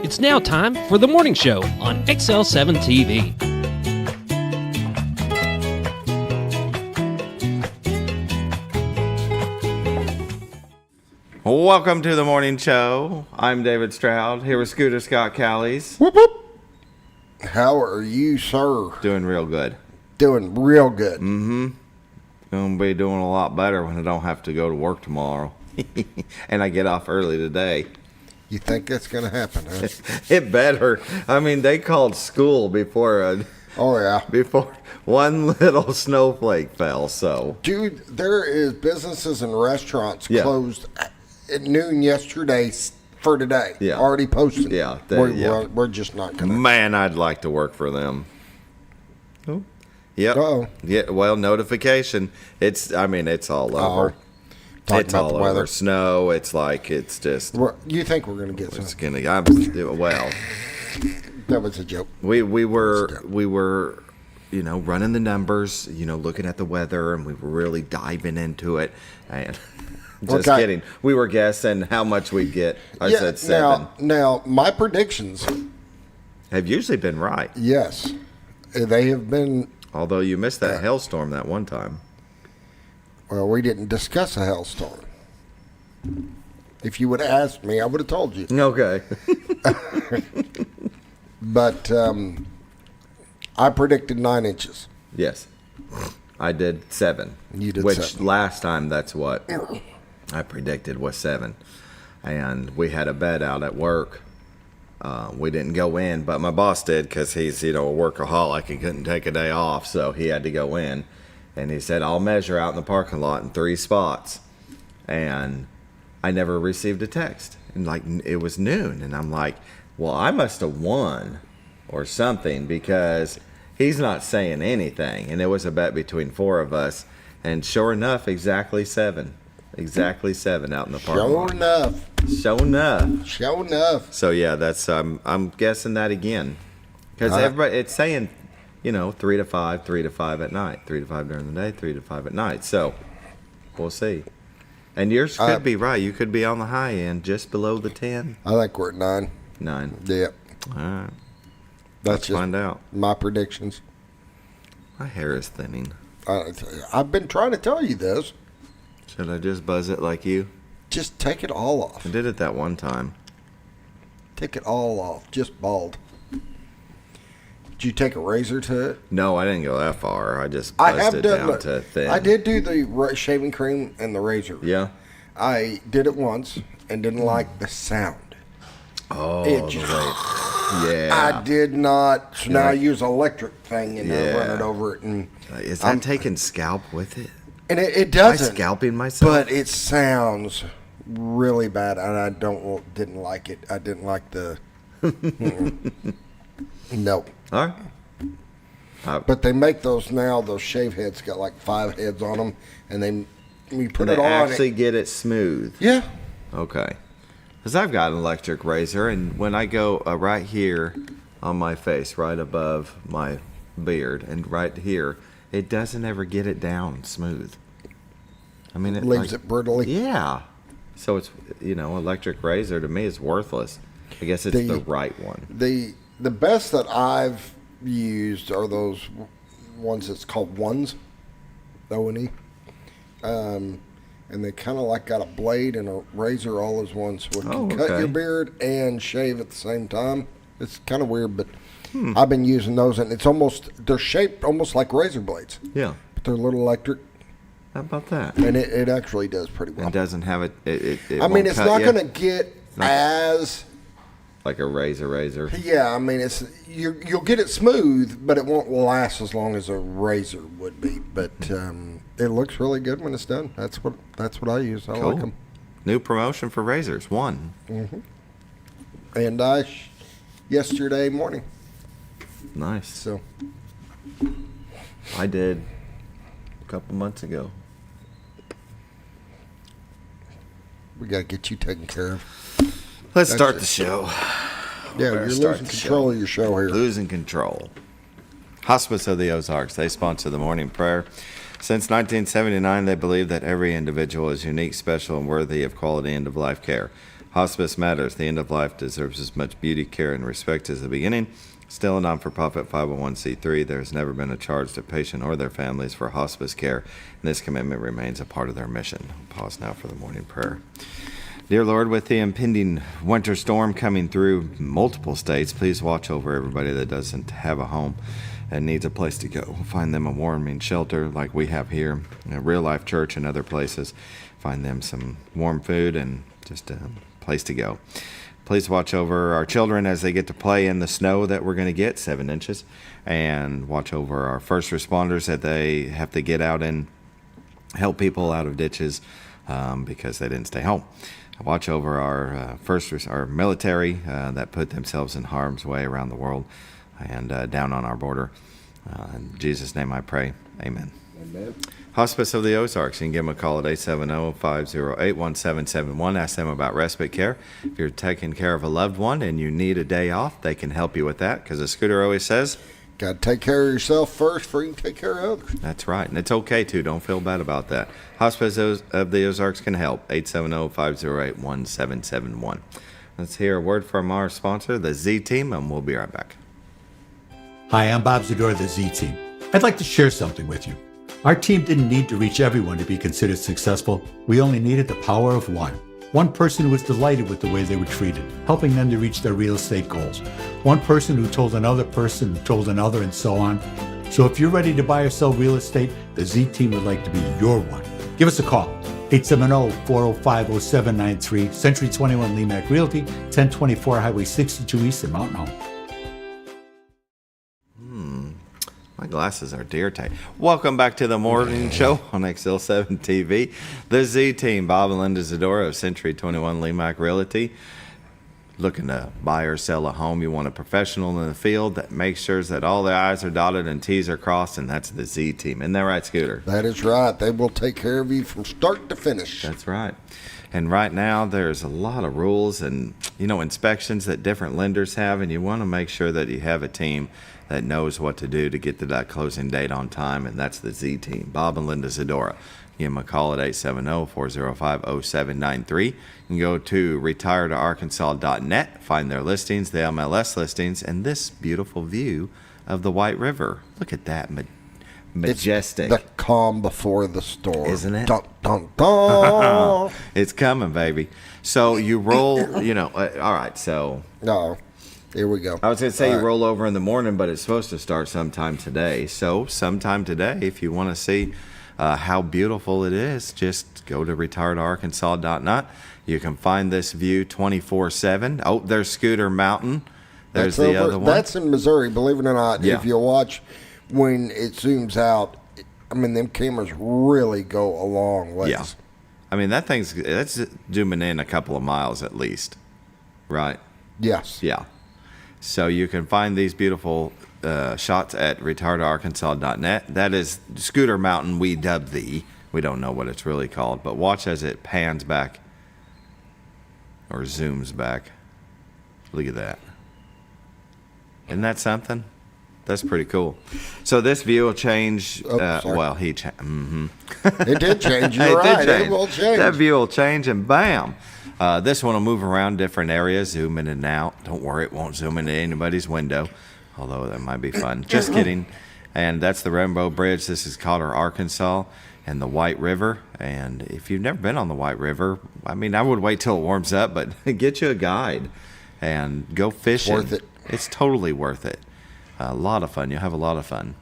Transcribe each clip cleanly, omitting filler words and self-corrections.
It's now time for the morning show on XL7-TV. Welcome to the morning show. I'm David Stroud, here with Scooter Scott Callies. Whoop, whoop. How are you, sir? Doing real good. Doing real good. Mm-hmm. Gonna be doing a lot better when I don't have to go to work tomorrow. And I get off early today. You think that's going to happen, huh? It better. I mean, they called school before before one little snowflake fell, so. Dude, there is businesses and restaurants closed at noon yesterday for today. Yeah. Already posted. Yeah. We're just not going to. Man, I'd like to work for them. Oh. Yep. Uh-oh. Yeah, well, notification. It's all over. Talking about the weather. Over. Snow. It's just. You think we're going to get some? It's gonna. Well. That was a joke. We were, running the numbers, looking at the weather, and we were really diving into it. And just kidding. We were guessing how much we'd get. I said 7. Now, my predictions have usually been right. Yes, they have been. Although you missed that hailstorm that one time. Well, we didn't discuss a hailstorm. If you would have asked me, I would have told you. Okay. But I predicted 9 inches. Yes. I did 7. You did 7. Which last time, that's what I predicted was 7. And we had a bet out at work. We didn't go in, but my boss did because he's, a workaholic. He couldn't take a day off, so he had to go in. And he said, I'll measure out in the parking lot in 3 spots. And I never received a text. And it was noon. And I'm like, well, I must have won or something because he's not saying anything. And it was a bet between 4 of us. And sure enough, exactly 7. Exactly 7 out in the parking lot. Sure enough. So yeah, that's I'm guessing that again. Because everybody, it's saying 3 to 5, 3 to 5 at night, 3 to 5 during the day, 3 to 5 at night. So we'll see. And yours could be right. You could be on the high end, just below the 10. I think we're at 9. 9. Yeah. All right. Let's find out. My predictions. My hair is thinning. I've been trying to tell you this. Should I just buzz it like you? Just take it all off. I did it that one time. Take it all off. Just bald. Did you take a razor to it? No, I didn't go that far. I just buzzed it down to thin. I did do the shaving cream and the razor. Yeah? I did it once and didn't like the sound. Oh, yeah. I did not. So now I use an electric thing and I run it over it. And is that taking scalp with it? And it doesn't. Am I scalping myself? But it sounds really bad, and I didn't like it. I didn't like the. Nope. All right. But they make those now. Those shave heads got like 5 heads on them, and you put it on. Actually get it smooth. Yeah. Okay. Because I've got an electric razor, and when I go right here on my face, right above my beard, and right here, it doesn't ever get it down smooth. I mean, it leaves it brutally. Yeah. So it's electric razor to me is worthless. I guess it's the right one. The best that I've used are those ones that's called Ones, O-N-E. And they kind of got a blade and a razor all as one, so it can cut your beard and shave at the same time. It's kind of weird, but I've been using those, and they're shaped almost like razor blades. Yeah. But they're a little electric. How about that? And it actually does pretty well. It doesn't have it. It's not going to get as like a razor. Yeah, I mean you'll get it smooth, but it won't last as long as a razor would be. But it looks really good when it's done. That's what I use. I like them. New promotion for razors. 1. Mm-hmm. And yesterday morning. Nice. So I did a couple months ago. We got to get you taken care of. Let's start the show. Yeah, you're losing control of your show here. Losing control. Hospice of the Ozarks, they sponsor the morning prayer. Since 1979, they believe that every individual is unique, special, and worthy of quality end-of-life care. Hospice matters. The end of life deserves as much beauty, care, and respect as the beginning. Still a non-for-profit 501c3, there has never been a charge to patient or their families for hospice care, and this commitment remains a part of their mission. I'll pause now for the morning prayer. Dear Lord, with the impending winter storm coming through multiple states, please watch over everybody that doesn't have a home and needs a place to go. Find them a warming shelter like we have here, a Real Life Church and other places. Find them some warm food and just a place to go. Please watch over our children as they get to play in the snow that we're going to get, 7 inches, and watch over our first responders that they have to get out and help people out of ditches because they didn't stay home. Watch over our our military that put themselves in harm's way around the world and down on our border. In Jesus' name I pray. Amen. Amen. Hospice of the Ozarks. You can give them a call at 870-508-1771. Ask them about respite care. If you're taking care of a loved one and you need a day off, they can help you with that because the Scooter always says, got to take care of yourself first before you can take care of others. That's right. And it's okay, too. Don't feel bad about that. Hospice of the Ozarks can help. 870-508-1771. Let's hear a word from our sponsor, the Z-Team, and we'll be right back. Hi, I'm Bob Zador of the Z-Team. I'd like to share something with you. Our team didn't need to reach everyone to be considered successful. We only needed the power of one. One person who was delighted with the way they were treated, helping them to reach their real estate goals. One person who told another person who told another, and so on. So if you're ready to buy or sell real estate, the Z-Team would like to be your one. Give us a call. 870-405-0793, Century 21 Lemac Realty, 1024 Highway 62 East in Mountain Home. My glasses are deer tight. Welcome back to the morning show on XL7-TV. The Z-Team, Bob and Linda Zadora of Century 21 Lemac Realty. Looking to buy or sell a home, you want a professional in the field that makes sure that all the I's are dotted and T's are crossed, and that's the Z-Team. Isn't that right, Scooter? That is right. They will take care of you from start to finish. That's right. And right now, there's a lot of rules and, inspections that different lenders have, and you want to make sure that you have a team that knows what to do to get to that closing date on time, and that's the Z-Team. Bob and Linda Zadora. Give them a call at 870-405-0793. You can go to retiredarkansas.net, find their listings, the MLS listings, and this beautiful view of the White River. Look at that, majestic. It's the calm before the storm. Isn't it? Dun, dun, dun. It's coming, baby. So you roll, all right, so. No. Here we go. I was going to say you roll over in the morning, but it's supposed to start sometime today. So sometime today, if you want to see how beautiful it is, just go to retiredarkansas.net. You can find this view 24/7. Oh, there's Scooter Mountain. There's the other one. That's in Missouri, believe it or not. Yeah. If you watch when it zooms out, them cameras really go a long ways. Yeah. That's zooming in a couple of miles at least, right? Yes. Yeah. So you can find these beautiful shots at retiredarkansas.net. That is Scooter Mountain, we dub thee. We don't know what it's really called, but watch as it pans back or zooms back. Look at that. Isn't that something? That's pretty cool. So this view will change. Sorry. It did change. You're right. It will change. That view will change, and bam. This one will move around different areas, zoom in and out. Don't worry, it won't zoom into anybody's window, although that might be fun. Just kidding. And that's the Rainbow Bridge. This is Cotter, Arkansas, and the White River. And if you've never been on the White River, I would wait till it warms up, but get you a guide and go fishing. It's worth it. It's totally worth it. A lot of fun. You'll have a lot of fun.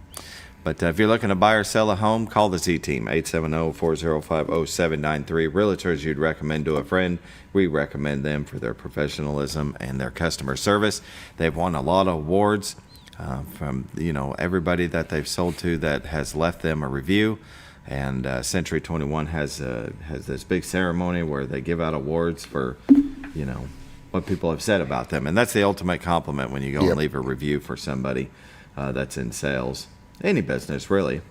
But if you're looking to buy or sell a home, call the Z-Team, 870-405-0793. Realtors you'd recommend to a friend, we recommend them for their professionalism and their customer service. They've won a lot of awards from everybody that they've sold to that has left them a review. And Century 21 has this big ceremony where they give out awards for, what people have said about them. And that's the ultimate compliment when you go and leave a review for somebody that's in sales. Any business, really.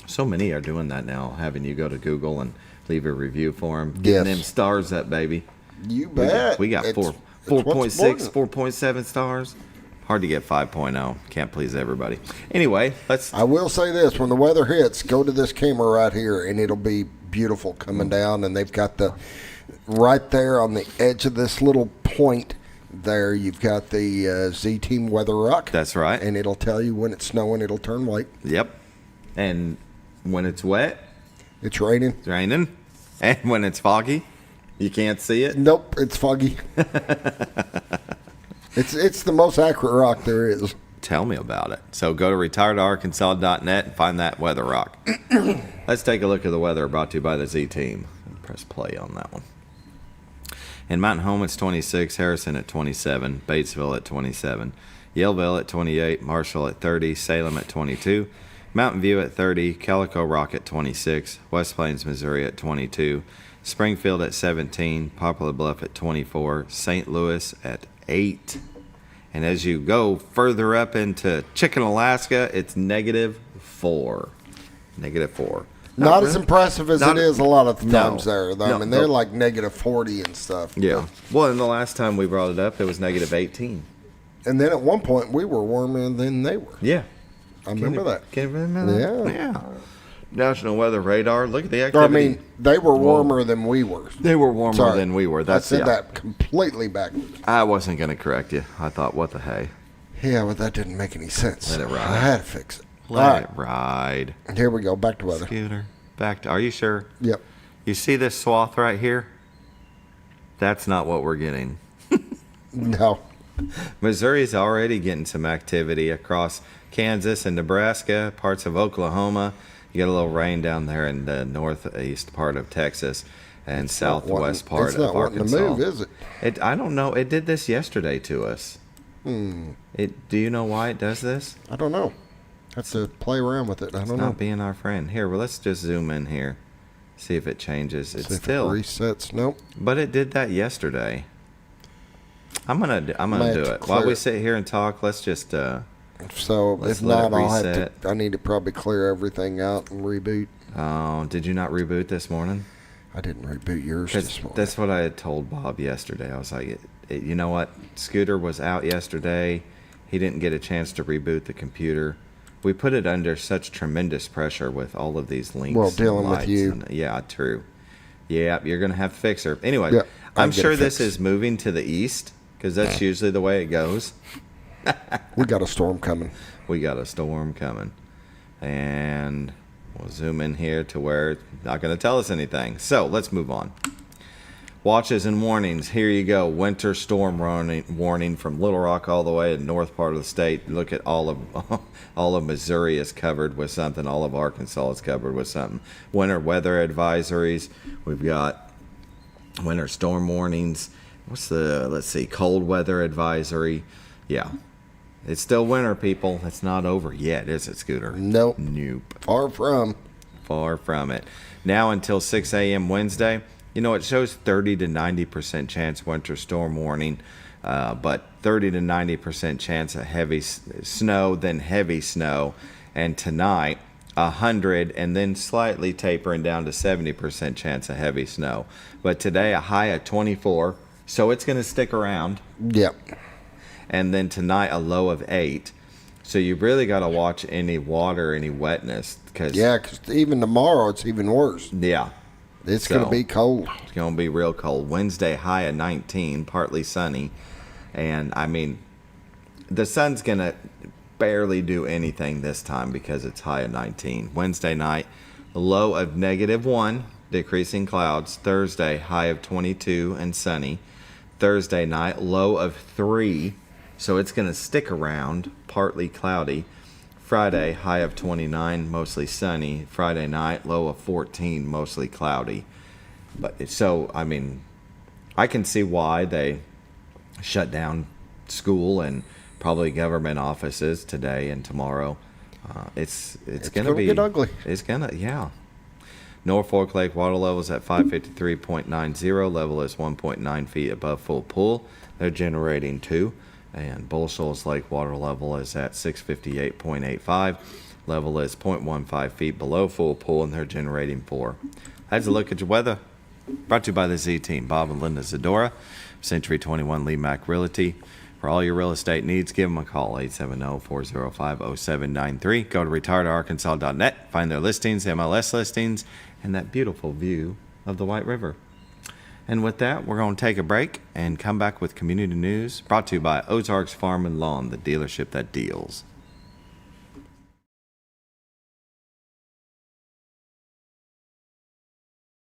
So many are doing that now, having you go to Google and leave a review for them. Getting them stars up, baby. You bet. We got 4.6, 4.7 stars. Hard to get 5.0. Can't please everybody. Anyway, I will say this. When the weather hits, go to this camera right here, and it'll be beautiful coming down. And they've got the Right there on the edge of this little point there, you've got the Z-Team Weather Rock. That's right. And it'll tell you when it's snowing, it'll turn white. Yep. And when it's wet, It's raining. it's raining. And when it's foggy, you can't see it. Nope, it's foggy. It's the most accurate rock there is. Tell me about it. So go to retiredarkansas.net and find that weather rock. Let's take a look at the weather brought to you by the Z-Team. Press play on that one. In Mountain Home, it's 26. Harrison at 27. Batesville at 27. Yellville at 28. Marshall at 30. Salem at 22. Mountain View at 30. Calico Rock at 26. West Plains, Missouri at 22. Springfield at 17. Poplar Bluff at 24. St. Louis at 8. And as you go further up into Chicken, Alaska, it's -4. -4. Not as really- impressive as not- it is a lot of No. times there, though. No, I mean, they're no. like -40 and stuff. Yeah. Well, and the last time we brought it up, it was -18. And then at one point, we were warmer than they were. Yeah. I remember that. Can you remember that? Yeah. Yeah. National Weather Radar. Look at the I activity. mean, they were warmer than we were. They were warmer Sorry. than we were. That's I said yeah. that completely backwards. I wasn't going to correct you. I thought, what the hey? Yeah, but that didn't make any sense. Let it ride. I had to fix it. Let All right, it ride. here we go. Back to weather. Scooter. Back to. Are you sure? Yep. You see this swath right here? That's not what we're getting. No. Missouri's already getting some activity across Kansas and Nebraska, parts of Oklahoma. You get a little rain down there in the northeast part of Texas and southwest part it's of not wanting Arkansas. to move, is it? I don't know. It did this yesterday to us. Do you know why it does this? I don't know. Have to play around with it. I It's don't know. not being our friend. Here, well, let's just zoom in here. See if it changes. It's See if still, it resets. Nope. but it did that yesterday. I'm gonna do Might have it to while clear we it. sit here and talk. Let's just So Let's if let not, it I'll have reset. to. I need to probably clear everything out and reboot. Oh, did you not reboot this morning? I didn't reboot yours this morning. That's what I had told Bob yesterday. I was like, you know what? Scooter was out yesterday. He didn't get a chance to reboot the computer. We put it under such tremendous pressure with all of these links. Well, and dealing with lights you. and- yeah, true. Yeah, you're going to have to fix her. Anyway, Yeah, I'll I'm get it sure this fixed. is moving to the east because that's usually the way it goes. We got a storm coming. We got a storm coming. And we'll zoom in here to where it's not going to tell us anything. So let's move on. Watches and warnings. Here you go. Winter storm warning from Little Rock all the way to the north part of the state. Look at all of Missouri is covered with something. All of Arkansas is covered with something. Winter weather advisories. We've got winter storm warnings. Let's see, cold weather advisory. Yeah. It's still winter, people. It's not over yet, is it, Scooter? Nope. Nope. Far from. Far from it. Now until 6 a.m. Wednesday, you know, it shows 30 to 90% chance winter storm warning, but 30 to 90% chance of heavy snow, then heavy snow. And tonight, 100 and then slightly tapering down to 70% chance of heavy snow. But today, a high of 24, so it's going to stick around. Yep. And then tonight, a low of 8. So you really got to watch any water, any wetness. Yeah, because even tomorrow it's even worse. Yeah. It's going to be cold. It's going to be real cold. Wednesday, high of 19, partly sunny. And, I mean, the sun's going to barely do anything this time because it's high of 19. Wednesday night, low of -1, decreasing clouds. Thursday, high of 22 and sunny. Thursday night, low of 3. So it's going to stick around, partly cloudy. Friday, high of 29, mostly sunny. Friday night, low of 14, mostly cloudy. But so, I mean, I can see why they shut down school and probably government offices today and tomorrow. It's going to be get ugly. It's gonna, yeah. Norfolk Lake water levels at 553.90. Level is 1.9 feet above full pool. They're generating 2. And Bull Shoals Lake water level is at 658.85. Level is 0.15 feet below full pool, and they're generating 4. That's a look at your weather. Brought to you by the Z-Team, Bob and Linda Zadora, Century 21 Lee Mack Realty. For all your real estate needs, give them a call, 870-405-0793. Go to retiredarkansas.net, find their listings, MLS listings, and that beautiful view of the White River. And with that, we're going to take a break and come back with community news brought to you by Ozarks Farm and Lawn, the dealership that deals.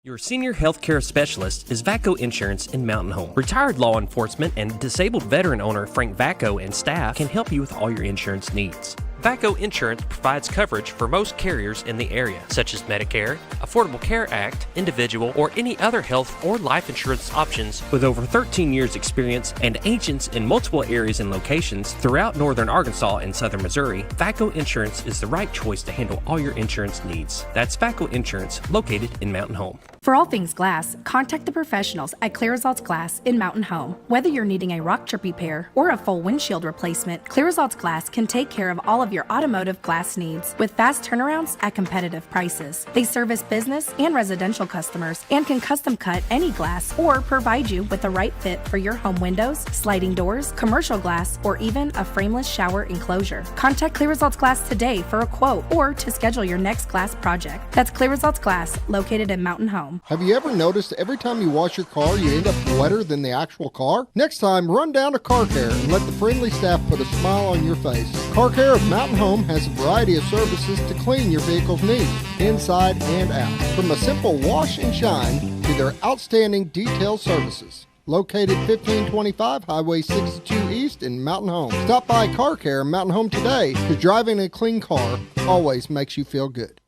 Your senior healthcare specialist is VACO Insurance in Mountain Home. Retired law enforcement and disabled veteran owner Frank VACO and staff can help you with all your insurance needs. VACO Insurance provides coverage for most carriers in the area, such as Medicare, Affordable Care Act, individual, or any other health or life insurance options. With over 13 years experience and agents in multiple areas and locations throughout northern Arkansas and southern Missouri, VACO Insurance is the right choice to handle all your insurance needs. That's VACO Insurance, located in Mountain Home. For all things glass, contact the professionals at Clear Results Glass in Mountain Home. Whether you're needing a rock chip repair or a full windshield replacement, Clear Results Glass can take care of all of your automotive glass needs with fast turnarounds at competitive prices. They service business and residential customers and can custom cut any glass or provide you with the right fit for your home windows, sliding doors, commercial glass, or even a frameless shower enclosure. Contact Clear Results Glass today for a quote or to schedule your next glass project. That's Clear Results Glass, located in Mountain Home. Have you ever noticed every time you wash your car, you end up wetter than the actual car? Next time, run down to Car Care and let the friendly staff put a smile on your face. Car Care of Mountain Home has a variety of services to clean your vehicle's needs, inside and out. From a simple wash and shine to their outstanding detailed services. Located 1525 Highway 62 East in Mountain Home. Stop by Car Care in Mountain Home today, because driving a clean car always makes you feel good.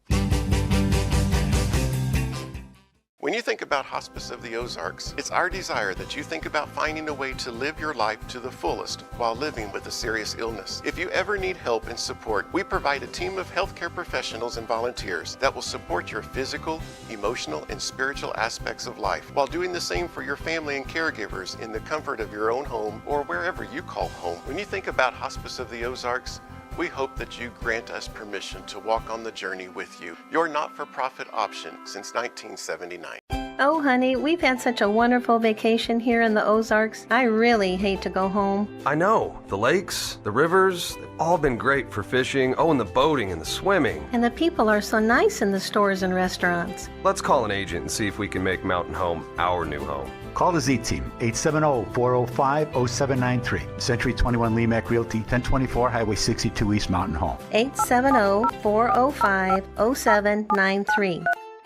When you think about Hospice of the Ozarks, it's our desire that you think about finding a way to live your life to the fullest while living with a serious illness. If you ever need help and support, we provide a team of healthcare professionals and volunteers that will support your physical, emotional, and spiritual aspects of life while doing the same for your family and caregivers in the comfort of your own home or wherever you call home. When you think about Hospice of the Ozarks, we hope that you grant us permission to walk on the journey with you. Your not-for-profit option since 1979. Oh, honey, we've had such a wonderful vacation here in the Ozarks. I really hate to go home. I know. The lakes, the rivers, they've all been great for fishing. Oh, and the boating and the swimming. And the people are so nice in the stores and restaurants. Let's call an agent and see if we can make Mountain Home our new home. Call the Z-Team, 870-405-0793. Century 21 Lemac Realty, 1024 Highway 62 East, Mountain Home. 870-405-0793.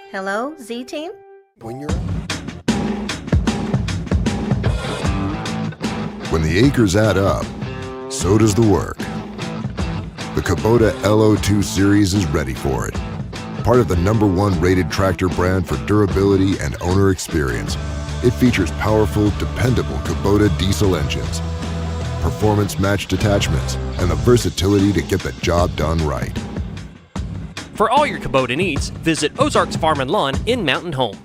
Hello, Z-Team? When you're When the acres add up, so does the work. The Kubota LO2 Series is ready for it. Part of the #1 rated tractor brand for durability and owner experience, it features powerful, dependable Kubota diesel engines, performance-matched attachments, and the versatility to get the job done right. For all your Kubota needs, visit Ozarks Farm and Lawn in Mountain Home.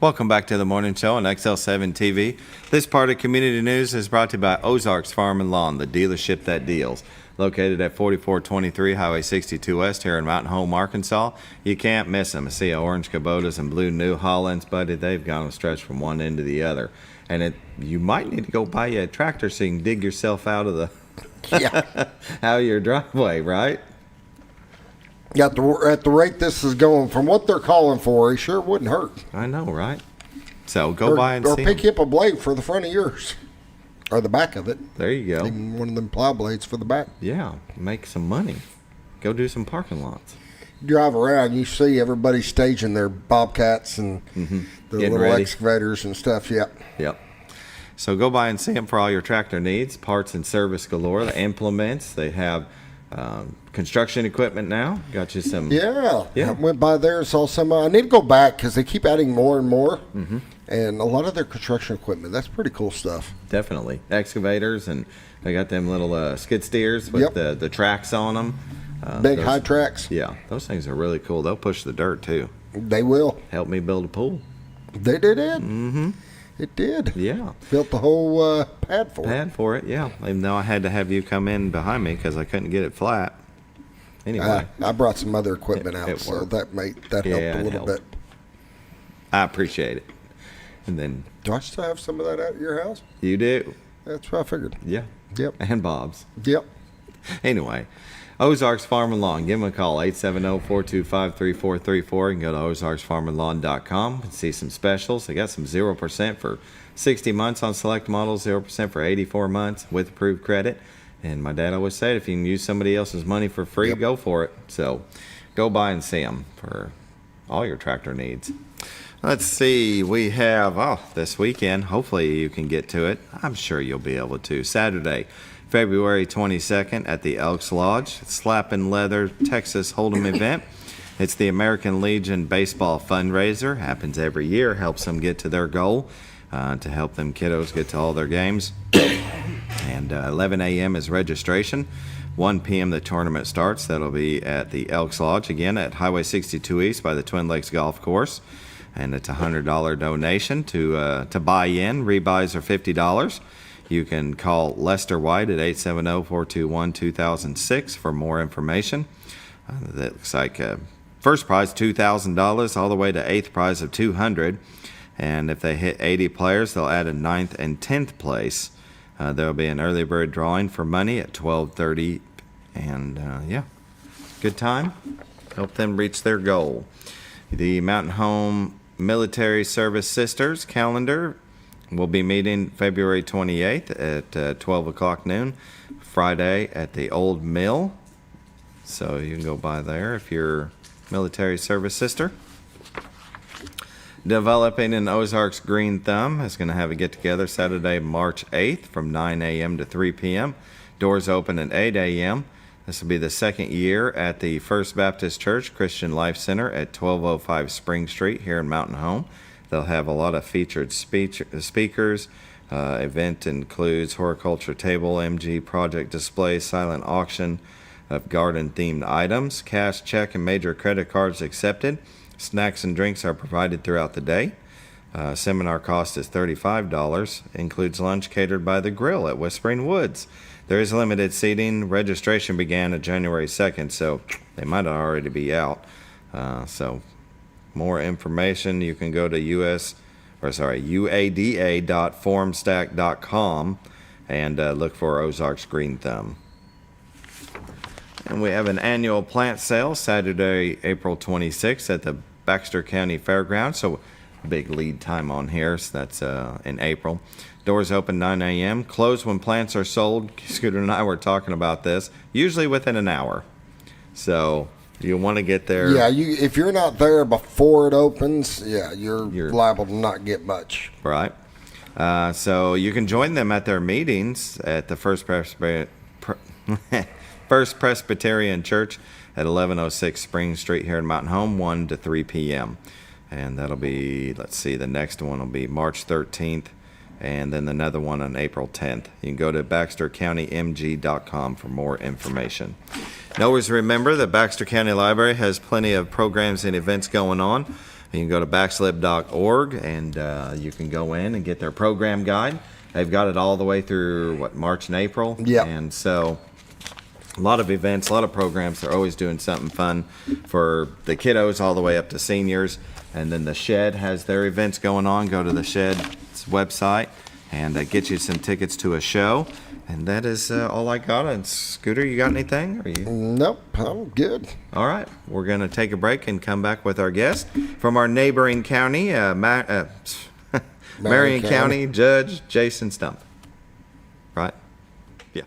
Welcome back to the morning show on XL7-TV. This part of community news is brought to you by Ozarks Farm and Lawn, the dealership that deals. Located at 4423 Highway 62 West here in Mountain Home, Arkansas. You can't miss them. I see orange Kubotas and blue New Hollands, buddy. They've gone a stretch from one end to the other. And you might need to go buy you a tractor so you can dig yourself out of the out of your driveway, right? at the rate this is going, from what they're calling for, it sure wouldn't hurt. I know, right? So go buy and see. Or pick you up a blade for the front of yours. Or the back of it. There you go. Even one of them plow blades for the back. Yeah, make some money. Go do some parking lots. Drive around, you see everybody staging their Bobcats and their Getting little ready. excavators and stuff. Yep. So go by and see them for all your tractor needs. Parts and service galore. The implements. They have construction equipment now. Got you some. Yeah. I went by there and saw some. I need to go back because they keep adding more and more. And a lot of their construction equipment. That's pretty cool stuff. Definitely. Excavators, and they got them little skid steers with the tracks on them. Big high tracks. Yeah, those things are really cool. They'll push the dirt too. They will. Help me build a pool. They did it. It did. Yeah. Built the whole pad for it. Pad for it, yeah. Even though I had to have you come in behind me because I couldn't get it flat. Anyway. I brought some other equipment out, it so worked. that helped a little bit. I appreciate it. And then. Do I still have some of that at your house? You do? That's what I figured. Yeah. Yep. And Bob's. Yep. Anyway, Ozarks Farm and Lawn. Give them a call, 870-425-3434. You can go to ozarksfarmandlawn.com and see some specials. They got some 0% for 60 months on select models, 0% for 84 months with approved credit. And my dad always said, if you can use somebody else's money for free, go for it. So go by and see them for all your tractor needs. Let's see, we have, this weekend, hopefully you can get to it. I'm sure you'll be able to. Saturday, February 22nd at the Elks Lodge, Slappin' Leather Texas Hold'em event. It's the American Legion baseball fundraiser. Happens every year, helps them get to their goal, to help them kiddos get to all their games. And 11 a.m. is registration. 1 p.m. the tournament starts. That'll be at the Elks Lodge, again at Highway 62 East by the Twin Lakes Golf Course. And it's a $100 donation to buy in. Rebuys are $50. You can call Lester White at 870-421-2006 for more information. That looks like first prize $2,000 all the way to eighth prize of $200. And if they hit 80 players, they'll add a 9th and 10th place. There'll be an early bird drawing for money at 12:30. And good time. Help them reach their goal. The Mountain Home Military Service Sisters calendar will be meeting February 28th at 12 o'clock noon, Friday at the Old Mill. So you can go by there if you're military service sister. Developing an Ozarks Green Thumb is going to have a get-together Saturday, March 8th from 9 a.m. to 3 p.m. Doors open at 8 a.m. This will be the second year at the First Baptist Church Christian Life Center at 1205 Spring Street here in Mountain Home. They'll have a lot of featured speakers. Event includes horticulture table, MG project display, silent auction of garden-themed items, cash, check, and major credit cards accepted. Snacks and drinks are provided throughout the day. Seminar cost is $35. Includes lunch catered by The Grill at Whispering Woods. There is limited seating. Registration began at January 2nd, so they might already be out. So more information, you can go to uada.formstack.com and look for Ozarks Green Thumb. And we have an annual plant sale Saturday, April 26th at the Baxter County Fairgrounds. So big lead time on here, so that's in April. Doors open 9 a.m. Close when plants are sold. Scooter and I were talking about this, usually within an hour. So you want to get there. Yeah, if you're not there before it opens, you're liable to not get much. Right. So you can join them at their meetings at the First Presbyterian Church at 1106 Spring Street here in Mountain Home, 1 to 3 p.m. And that'll be, the next one will be March 13th, and then another one on April 10th. You can go to BaxterCountyMG.com for more information. And always remember that Baxter County Library has plenty of programs and events going on. You can go to baxlib.org, and you can go in and get their program guide. They've got it all the way through, March and April? Yeah. And so a lot of events, a lot of programs. They're always doing something fun for the kiddos all the way up to seniors. And then the Shed has their events going on. Go to the Shed's website and get you some tickets to a show. And that is all I got. And Scooter, you got anything? Are you? Nope, I'm good. All right, we're going to take a break and come back with our guest from our neighboring county, Marion County, Judge Jason Stumph. Right? Yeah.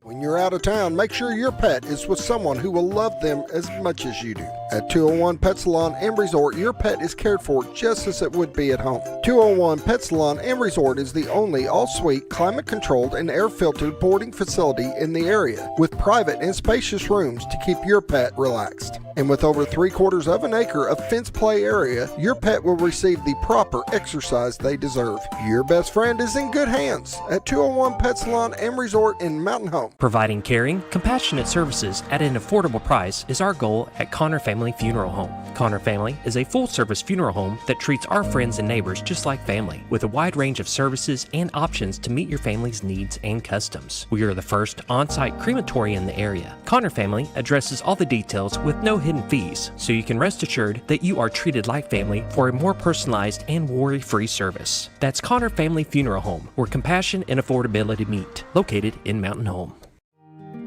When you're out of town, make sure your pet is with someone who will love them as much as you do. At 201 Pet Salon and Resort, your pet is cared for just as it would be at home. 201 Pet Salon and Resort is the only all-suite, climate-controlled, and air-filtered boarding facility in the area, with private and spacious rooms to keep your pet relaxed. And with over 3/4 of an acre of fenced play area, your pet will receive the proper exercise they deserve. Your best friend is in good hands at 201 Pet Salon and Resort in Mountain Home. Providing caring, compassionate services at an affordable price is our goal at Connor Family Family Funeral Home. Connor Family is a full-service funeral home that treats our friends and neighbors just like family, with a wide range of services and options to meet your family's needs and customs. We are the first on-site crematory in the area. Connor Family addresses all the details with no hidden fees, so you can rest assured that you are treated like family for a more personalized and worry-free service. That's Connor Family Funeral Home, where compassion and affordability meet, located in Mountain Home.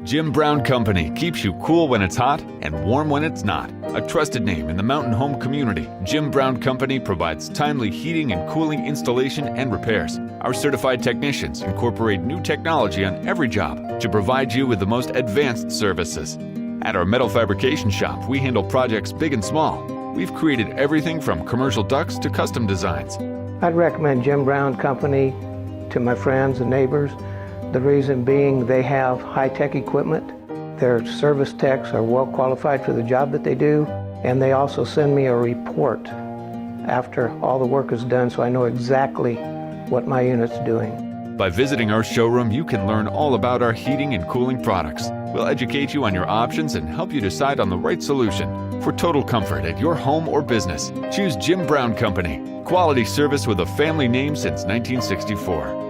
Jim Brown Company keeps you cool when it's hot and warm when it's not. A trusted name in the mountain home community, Jim Brown Company provides timely heating and cooling installation and repairs. Our certified technicians incorporate new technology on every job to provide you with the most advanced services. At our metal fabrication shop, we handle projects big and small. We've created everything from commercial ducts to custom designs. I'd recommend Jim Brown Company to my friends and neighbors. The reason being they have high-tech equipment, their service techs are well qualified for the job that they do, and they also send me a report after all the work is done so I know exactly what my unit's doing. By visiting our showroom, you can learn all about our heating and cooling products. We'll educate you on your options and help you decide on the right solution. For total comfort at your home or business, choose Jim Brown Company. Quality service with a family name since 1964.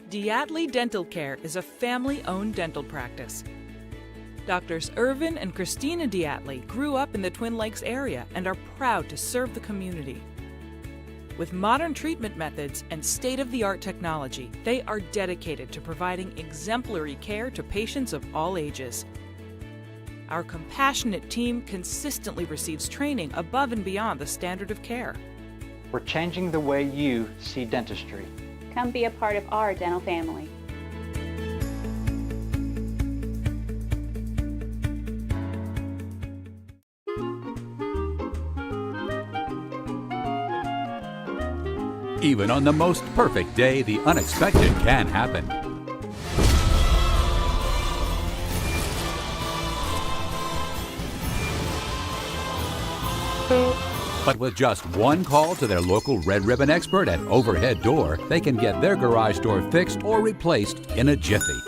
Diatley Dental Care is a family-owned dental practice. Doctors Irvin and Christina Diatley grew up in the Twin Lakes area and are proud to serve the community. With modern treatment methods and state-of-the-art technology, they are dedicated to providing exemplary care to patients of all ages. Our compassionate team consistently receives training above and beyond the standard of care. We're changing the way you see dentistry. Come be a part of our dental family. Even on the most perfect day, the unexpected can happen. But with just one call to their local Red Ribbon expert at Overhead Door, they can get their garage door fixed or replaced in a jiffy.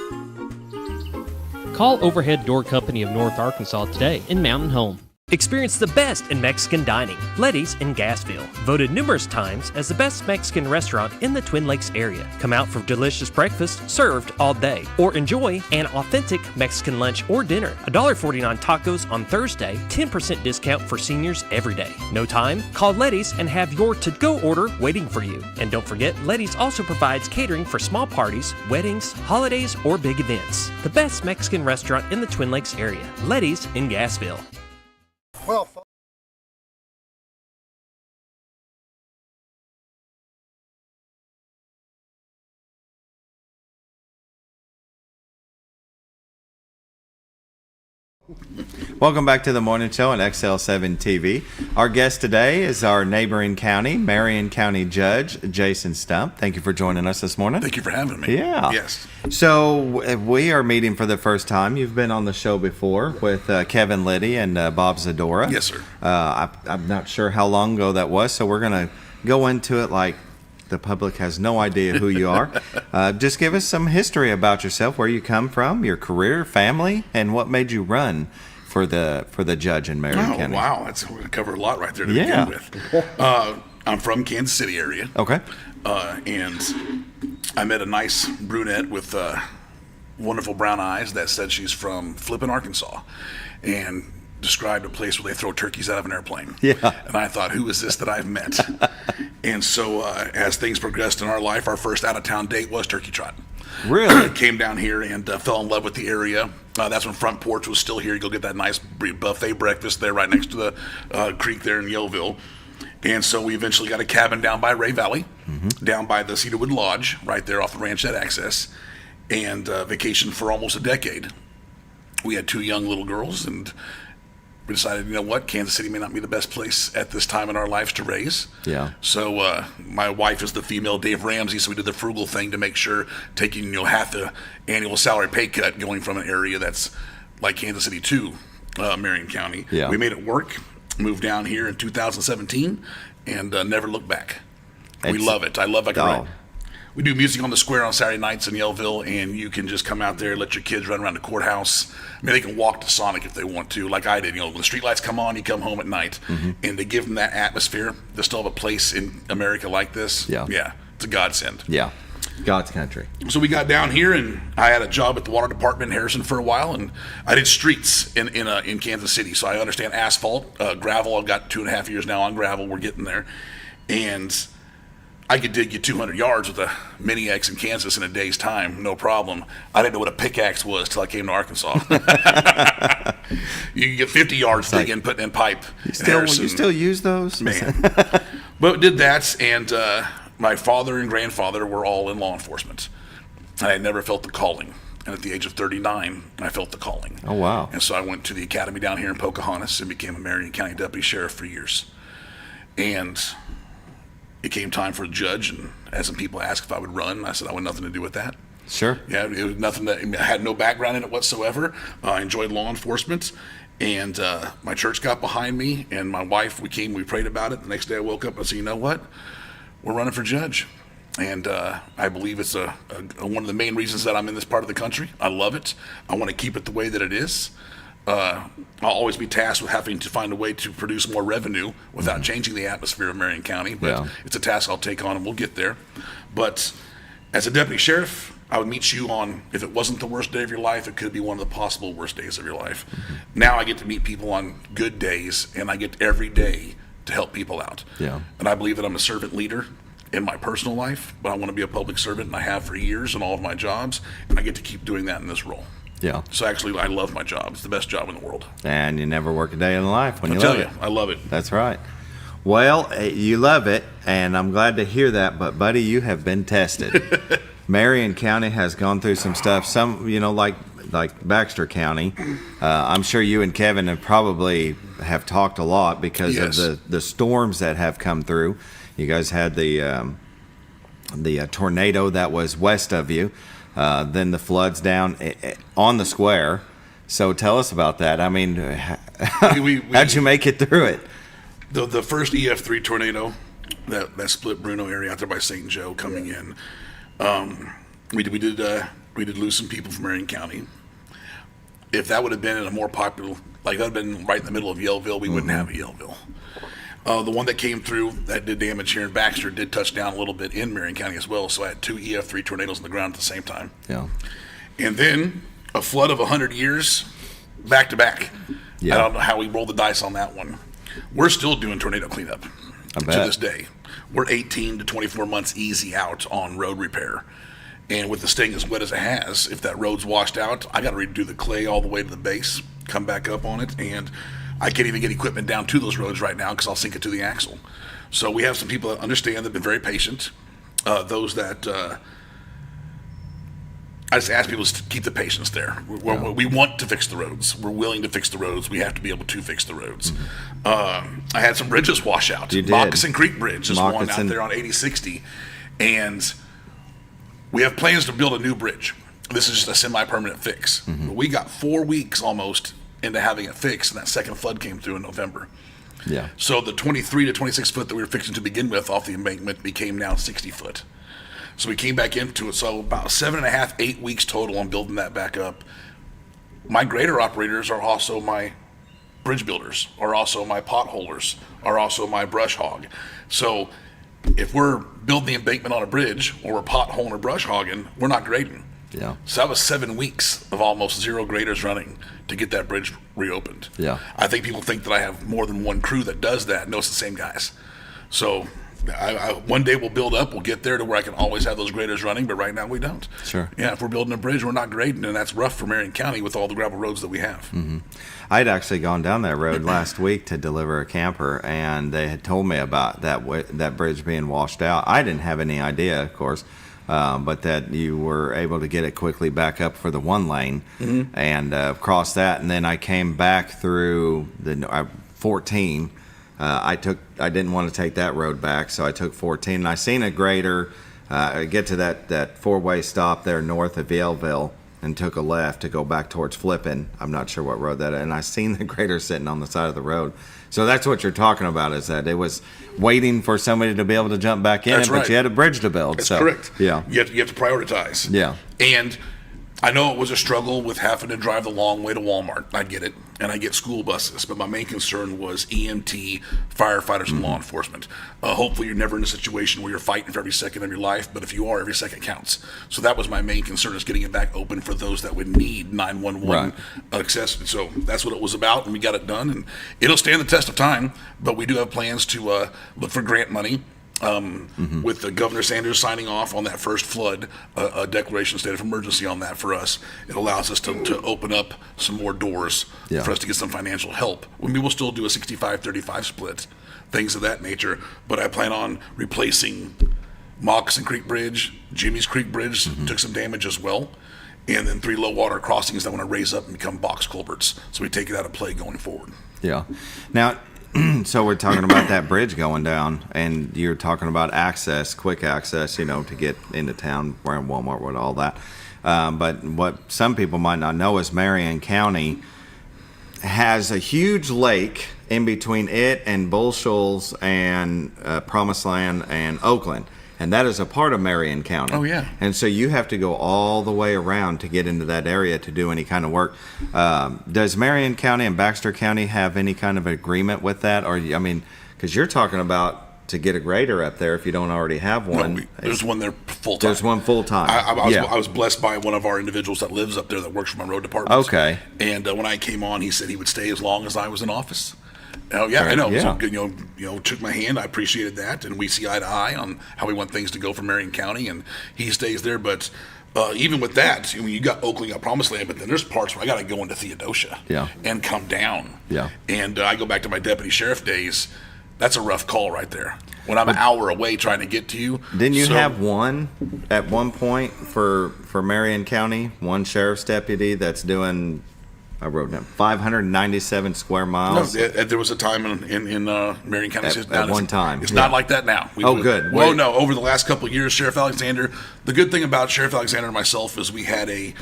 Call Overhead Door Company of North Arkansas today in Mountain Home. Experience the best in Mexican dining. Letty's in Gassville, voted numerous times as the best Mexican restaurant in the Twin Lakes area. Come out for delicious breakfast served all day, or enjoy an authentic Mexican lunch or dinner. $1.49 tacos on Thursday, 10% discount for seniors every day. No time? Call Letty's and have your to-go order waiting for you. And don't forget, Letty's also provides catering for small parties, weddings, holidays, or big events. The best Mexican restaurant in the Twin Lakes area. Letty's in Gassville. Well, welcome back to the morning show on XL7-TV. Our guest today is our neighboring county, Marion County Judge Jason Stumph. Thank you for joining us this morning. Thank you for having me. Yeah. Yes. So we are meeting for the first time. You've been on the show before with Kevin Liddy and Bob Zadora. Yes, sir. I'm not sure how long ago that was, so we're going to go into it like the public has no idea who you are. Just give us some history about yourself, where you come from, your career, family, and what made you run for the judge in Marion County. Wow, we're going to cover a lot right there to begin with. I'm from Kansas City area. Okay. And I met a nice brunette with wonderful brown eyes that said she's from Flippin, Arkansas, and described a place where they throw turkeys out of an airplane. Yeah. And I thought, who is this that I've met? And so as things progressed in our life, our first out-of-town date was turkey trot. Really? Came down here and fell in love with the area. That's when Front Porch was still here. You go get that nice buffet breakfast there right next to the creek there in Yellville. And so we eventually got a cabin down by Ray Valley, down by the Cedarwood Lodge, right there off the Ranchette Access, and vacationed for almost a decade. We had 2 young little girls, and we decided, you know what, Kansas City may not be the best place at this time in our lives to raise. Yeah. So my wife is the female Dave Ramsey, so we did the frugal thing to make sure, taking half the annual salary pay cut, going from an area that's like Kansas City to Marion County. Yeah. We made it work. Moved down here in 2017 and never looked back. We love it. I love We do music on the square on Saturday nights in Yellville, and you can just come out there, let your kids run around the courthouse. I mean, they can walk to Sonic if they want to, like I did. You know, when the street lights come on, you come home at night, and they give them that atmosphere. They still have a place in America like this. Yeah, it's a godsend. Yeah, God's country. So we got down here, and I had a job at the water department in Harrison for a while, and I did streets in Kansas City, so I understand asphalt, gravel. I've got 2.5 years now on gravel. We're getting there, and I could dig you 200 yards with a Mini X in Kansas in a day's time, no problem. I didn't know what a pickaxe was till I came to Arkansas. You can get 50 yards digging, putting in pipe. You still use those? Man. But did that, and my father and grandfather were all in law enforcement. I had never felt the calling. And at the age of 39, I felt the calling. Oh, wow. And so I went to the academy down here in Pocahontas and became a Marion County deputy sheriff for years. And it came time for a judge, and as some people asked if I would run, I said I want nothing to do with that. Sure. Yeah, it was nothing that I had no background in it whatsoever. I enjoyed law enforcement, and my church got behind me, and my wife, we prayed about it. The next day I woke up and I said, you know what? We're running for judge. And I believe it's one of the main reasons that I'm in this part of the country. I love it. I want to keep it the way that it is. I'll always be tasked with having to find a way to produce more revenue without changing the atmosphere of Marion County. But it's a task I'll take on, and we'll get there. But as a deputy sheriff, I would meet you on, if it wasn't the worst day of your life, it could be one of the possible worst days of your life. Now I get to meet people on good days, and I get every day to help people out. Yeah. And I believe that I'm a servant leader in my personal life, but I want to be a public servant, and I have for years in all of my jobs, and I get to keep doing that in this role. Yeah. So actually, I love my job. It's the best job in the world. And you never work a day in life when you tell love you, it. I love it. That's right. Well, you love it, and I'm glad to hear that, but buddy, you have been tested. Marion County has gone through some stuff, some, like Baxter County. I'm sure you and Kevin have probably talked a lot because of the storms that have come through. You guys had the tornado that was west of you, then the floods down on the square. So tell us about that. I mean, how'd you make it through it? The first EF3 tornado that split Bruno area out there by St. Joe coming in, we did lose some people from Marion County. If that would have been in a more popular, like that would have been right in the middle of Yellville, we wouldn't have a Yellville. The one that came through that did damage here in Baxter did touch down a little bit in Marion County as well. So I had 2 EF3 tornadoes on the ground at the same time. Yeah. And then a flood of 100 years back to back. Yeah. I don't know how we rolled the dice on that one. We're still doing tornado cleanup to this day. We're 18 to 24 months easy out on road repair. And with the staying as wet as it has, if that road's washed out, I got to redo the clay all the way to the base, come back up on it, and I can't even get equipment down to those roads right now because I'll sink it to the axle. So we have some people that understand, that have been very patient. Those that I just ask people to keep the patience there. We want to fix the roads. We're willing to fix the roads. We have to be able to fix the roads. I had some bridges wash out. You did. Moccasin Creek Bridge is one out there on 8060. And we have plans to build a new bridge. This is just a semi-permanent fix. But we got 4 weeks almost into having it fixed, and that second flood came through in November. Yeah. So the 23 to 26 foot that we were fixing to begin with off the embankment became now 60 foot. So we came back into it. So about 7.5, 8 weeks total on building that back up. My grader operators are also my bridge builders, are also my potholers, are also my brush hog. So if we're building the embankment on a bridge, or we're potholing or brush hogging, we're not grading. Yeah. So that was 7 weeks of almost 0 graders running to get that bridge reopened. Yeah. I think people think that I have more than one crew that does that. No, it's the same guys. So one day we'll build up, we'll get there to where I can always have those graders running, but right now we don't. Sure. Yeah, if we're building a bridge, we're not grading, and that's rough for Marion County with all the gravel roads that we have. Mm-hmm. I'd actually gone down that road last week to deliver a camper, and they had told me about that bridge being washed out. I didn't have any idea, of course, but that you were able to get it quickly back up for the 1 lane and cross that. And then I came back through the 14. I didn't want to take that road back, so I took 14. And I seen a grader get to that 4-way stop there north of Yellville, and took a left to go back towards Flippin. I'm not sure what road that is. And I seen the grader sitting on the side of the road. So that's what you're talking about, is that it was waiting for somebody to be able to jump back in, That's but right. you had a bridge to build. That's so, correct. Yeah. You have to prioritize. Yeah. And I know it was a struggle with having to drive the long way to Walmart. I get it. And I get school buses. But my main concern was EMT, firefighters, and law enforcement. Hopefully you're never in a situation where you're fighting for every second of your life. But if you are, every second counts. So that was my main concern, is getting it back open for those that would need 911 access. So that's what it was about. And we got it done. And it'll stand the test of time. But we do have plans to look for grant money. With the Governor Sanders signing off on that first flood, a declaration of state of emergency on that for us, it allows us to open up some more doors for us to get some financial help. We will still do a 65-35 split, things of that nature, but I plan on replacing Moccasin Creek Bridge, Jimmy's Creek Bridge took some damage as well, and then 3 low water crossings that want to raise up and become box culverts. So we take it out of play going forward. Yeah. Now, so we're talking about that bridge going down, and you're talking about access, quick access, to get into town, around Walmart, with all that. But what some people might not know is Marion County has a huge lake in between it and Bull Shoals and Promised Land and Oakland. And that is a part of Marion County. Oh, yeah. And so you have to go all the way around to get into that area to do any kind of work. Does Marion County and Baxter County have any kind of agreement with that? Or, because you're talking about to get a grader up there if you don't already have one. No, there's one there full-time. There's one full-time. I was blessed by one of our individuals that lives up there that works for my road department. Okay. And when I came on, he said he would stay as long as I was in office. Oh yeah, I know. Yeah. So, took my hand. I appreciated that, and we see eye to eye on how we want things to go for Marion County, and he stays there. But even with that, you got Oakland, you got Promised Land, but then there's parts where I got to go into Theodosia and come down. Yeah. And I go back to my deputy sheriff days. That's a rough call right there. When I'm an hour away trying to get to you. Didn't you have one at one point for Marion County, one sheriff's deputy that's doing, I wrote down, 597 square miles? No, there was a time in Marion County. At one time. It's not like that now. Good. Well, no, over the last couple of years, Sheriff Alexander, the good thing about Sheriff Alexander and myself is we had a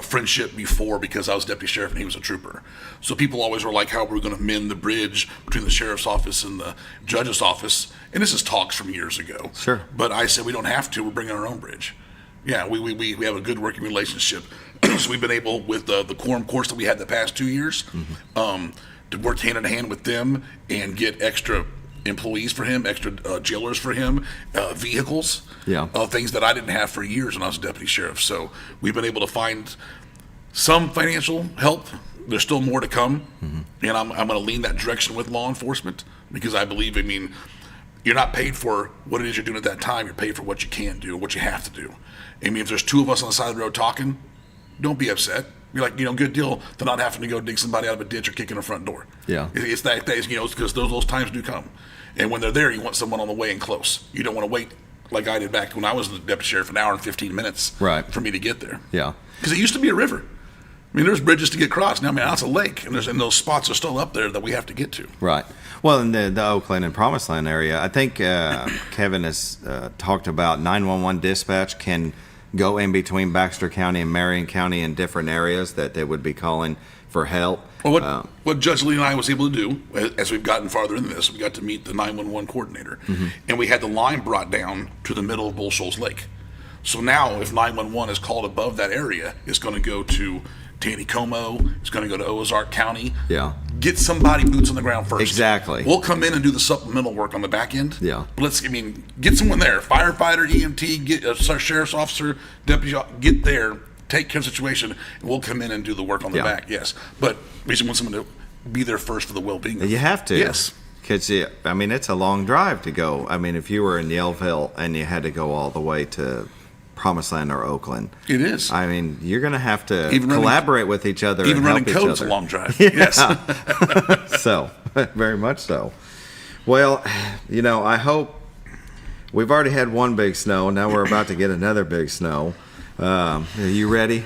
friendship before, because I was deputy sheriff and he was a trooper. So people always were like, how are we going to mend the bridge between the sheriff's office and the judge's office? And this is talks from years ago. Sure. But I said, we don't have to. We're bringing our own bridge. Yeah, we have a good working relationship. So we've been able, with the quorum course that we had the past 2 years, to work hand in hand with them and get extra employees for him, extra jailers for him, vehicles, things that I didn't have for years when I was a deputy sheriff. So we've been able to find some financial help. There's still more to come, and I'm going to lean that direction with law enforcement, because I believe, you're not paid for what it is you're doing at that time. You're paid for what you can do, what you have to do. If there's 2 of us on the side of the road talking, don't be upset. You're like, good deal to not having to go dig somebody out of a ditch or kick in a front door. Yeah. It's that, because those times do come. And when they're there, you want someone on the way and close. You don't want to wait, like I did back when I was the deputy sheriff, an hour and 15 minutes for me to get there. Yeah. Because it used to be a river. There's bridges to get across. Now, that's a lake, and those spots are still up there that we have to get to. Right. Well, in the Oakland and Promised Land area, I think Kevin has talked about 911 dispatch can go in between Baxter County and Marion County in different areas that they would be calling for help. Well, what Judge Lee and I was able to do, as we've gotten farther into this, we got to meet the 911 coordinator, and we had the line brought down to the middle of Bull Shoals Lake. So now, if 911 is called above that area, it's going to go to Taneycomo, it's going to go to Ozark County. Yeah. Get somebody boots on the ground first. Exactly. We'll come in and do the supplemental work on the back end. Yeah. But get someone there. Firefighter, EMT, get a sheriff's officer, deputy, get there, take care of the situation, and we'll come in and do the work on the back, yes. But we just want someone to be there first for the well-being. You have to. Yes. Because, it's a long drive to go. If you were in Yellville and you had to go all the way to Promised Land or Oakland. It is. You're going to have to collaborate with each other. Even and running help code's each other. a long drive. Yeah. Yes. So, very much so. Well, I hope we've already had one big snow. Now we're about to get another big snow. Are you ready?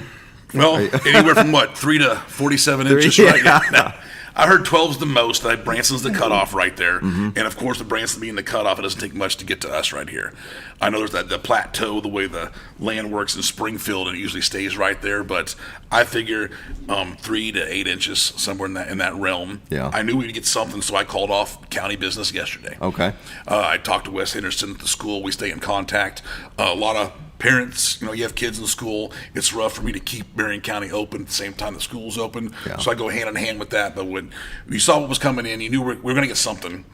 Well, anywhere from 3 to 47 inches right now. I heard 12's the most. Branson's the cutoff right there. And of course, the Branson being the cutoff, it doesn't take much to get to us right here. I know there's the plateau, the way the land works in Springfield, and it usually stays right there. But I figure 3 to 8 inches, somewhere in that realm. Yeah. I knew we'd get something, so I called off county business yesterday. Okay. I talked to Wes Henderson at the school. We stay in contact. A lot of parents, you have kids in school. It's rough for me to keep Marion County open at the same time the school's open. Yeah. So I go hand in hand with that. But when you saw what was coming in, you knew we were going to get something.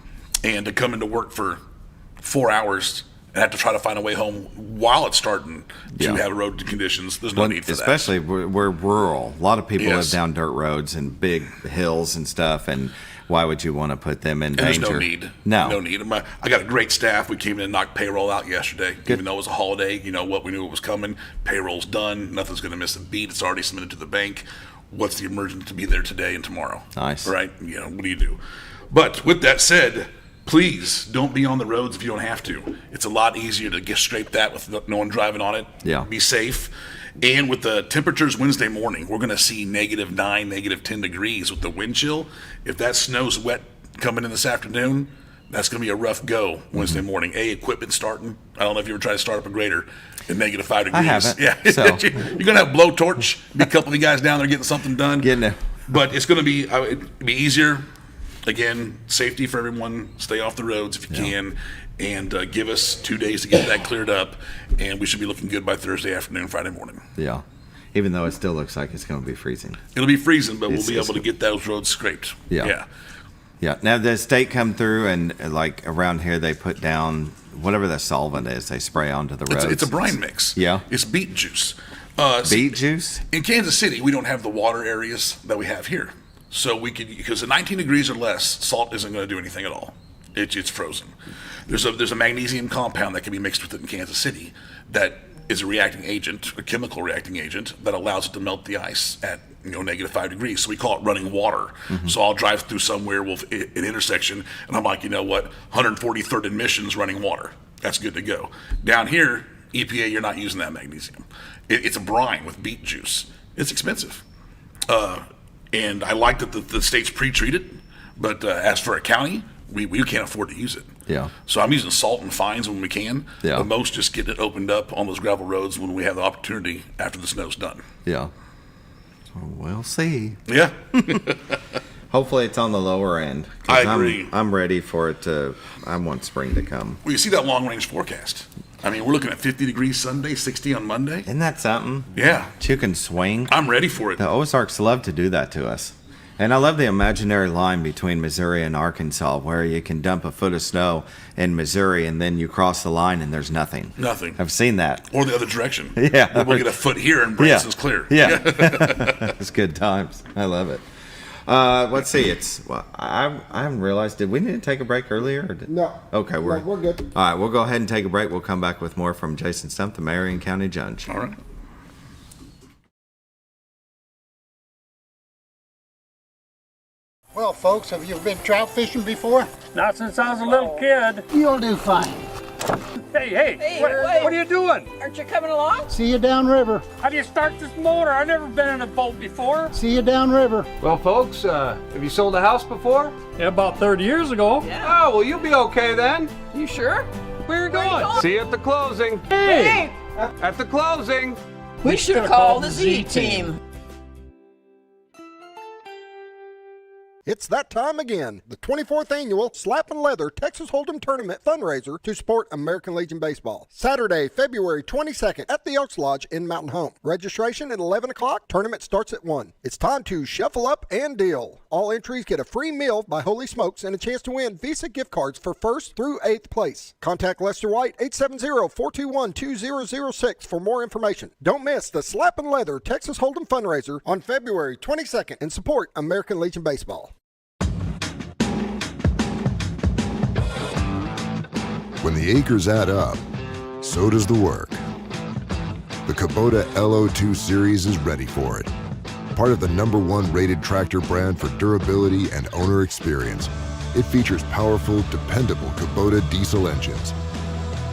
And to come into work for 4 hours and have to try to find a way home while it's starting to have road conditions, there's no need for especially that. Especially we're rural. A lot of people Yes. live down dirt roads and big hills and stuff, and why would you want to put them in And danger? there's no need. No. No need. I got a great staff. We came in and knocked payroll out yesterday. Even though it was a holiday, we knew it was coming. Payroll's done. Nothing's going to miss a beat. It's already submitted to the bank. What's the emergency to be there today and tomorrow? Nice. Right? What do you do? But with that said, please don't be on the roads if you don't have to. It's a lot easier to get scrape that with no one driving on it. Yeah. Be safe. And with the temperatures Wednesday morning, we're going to see -9, -10 degrees with the wind chill. If that snow's wet coming in this afternoon, that's going to be a rough go Wednesday morning. Equipment starting. I don't know if you ever tried to start up a grader at -5 degrees. I haven't. Yeah. So. You're going to have blowtorch. Be a couple of you guys down there getting something done. Getting it. But it's going to be it'd be easier. Again, safety for everyone. Stay off the roads if you can. And give us 2 days to get that cleared up. And we should be looking good by Thursday afternoon, Friday morning. Yeah. Even though it still looks like it's going to be freezing. It'll be freezing, but we'll be able to get those roads scraped. Yeah. Yeah. Now, the state come through and, like, around here, they put down whatever the solvent is they spray onto the roads. It's a brine mix. Yeah. It's beet juice. Beet juice? In Kansas City, we don't have the water areas that we have here. So we could, because at 19 degrees or less, salt isn't going to do anything at all. It's frozen. There's a magnesium compound that can be mixed with it in Kansas City that is a reacting agent, a chemical reacting agent, that allows it to melt the ice at -5 degrees. So we call it running water. So I'll drive through somewhere with an intersection, and I'm like, 143rd and Mission's running water. That's good to go. Down here, EPA, you're not using that magnesium. It's a brine with beet juice. It's expensive. And I like that the state's pre-treated, but as for a county, we can't afford to use it. Yeah. So I'm using salt and fines when we can. Yeah. But most just getting it opened up on those gravel roads when we have the opportunity after the snow's done. Yeah. So we'll see. Yeah. Hopefully it's on the lower end. I agree. I'm ready for it I want spring to come. Well, you see that long-range forecast. We're looking at 50 degrees Sunday, 60 on Monday. Isn't that something? Yeah. Chicken swing. I'm ready for it. The Ozarks love to do that to us. And I love the imaginary line between Missouri and Arkansas where you can dump a foot of snow in Missouri and then you cross the line and there's nothing. Nothing. I've seen that. Or the other direction. Yeah. We'll get a foot here and Branson's clear. Yeah. It's good times. I love it. Let's see. I haven't realized, did we need to take a break earlier? No. Okay, we're good. All right, we'll go ahead and take a break. We'll come back with more from Jason Stumph, the Marion County Judge. All right. Well, folks, have you been trout fishing before? Not since I was a little kid. You'll do fine. Hey, what are you doing? Aren't you coming along? See you downriver. How do you start this motor? I've never been in a boat before. See you downriver. Well, folks, have you sold a house before? Yeah, about 30 years ago. Yeah. Oh, well, you'll be okay then. You sure? Where are you going? See you at the closing. Hey! At the closing. We should have called the Z-Team. It's that time again, the 24th annual Slap and Leather Texas Hold'em Tournament fundraiser to support American Legion Baseball. Saturday, February 22nd at the Elks Lodge in Mountain Home. Registration at 11 o'clock, tournament starts at 1. It's time to shuffle up and deal. All entries get a free meal by Holy Smokes and a chance to win Visa gift cards for 1st through 8th place. Contact Lester White, 870-421-2006 for more information. Don't miss the Slap and Leather Texas Hold'em fundraiser on February 22nd and support American Legion Baseball. When the acres add up, so does the work. The Kubota LO2 series is ready for it. Part of the #1 rated tractor brand for durability and owner experience, it features powerful, dependable Kubota diesel engines,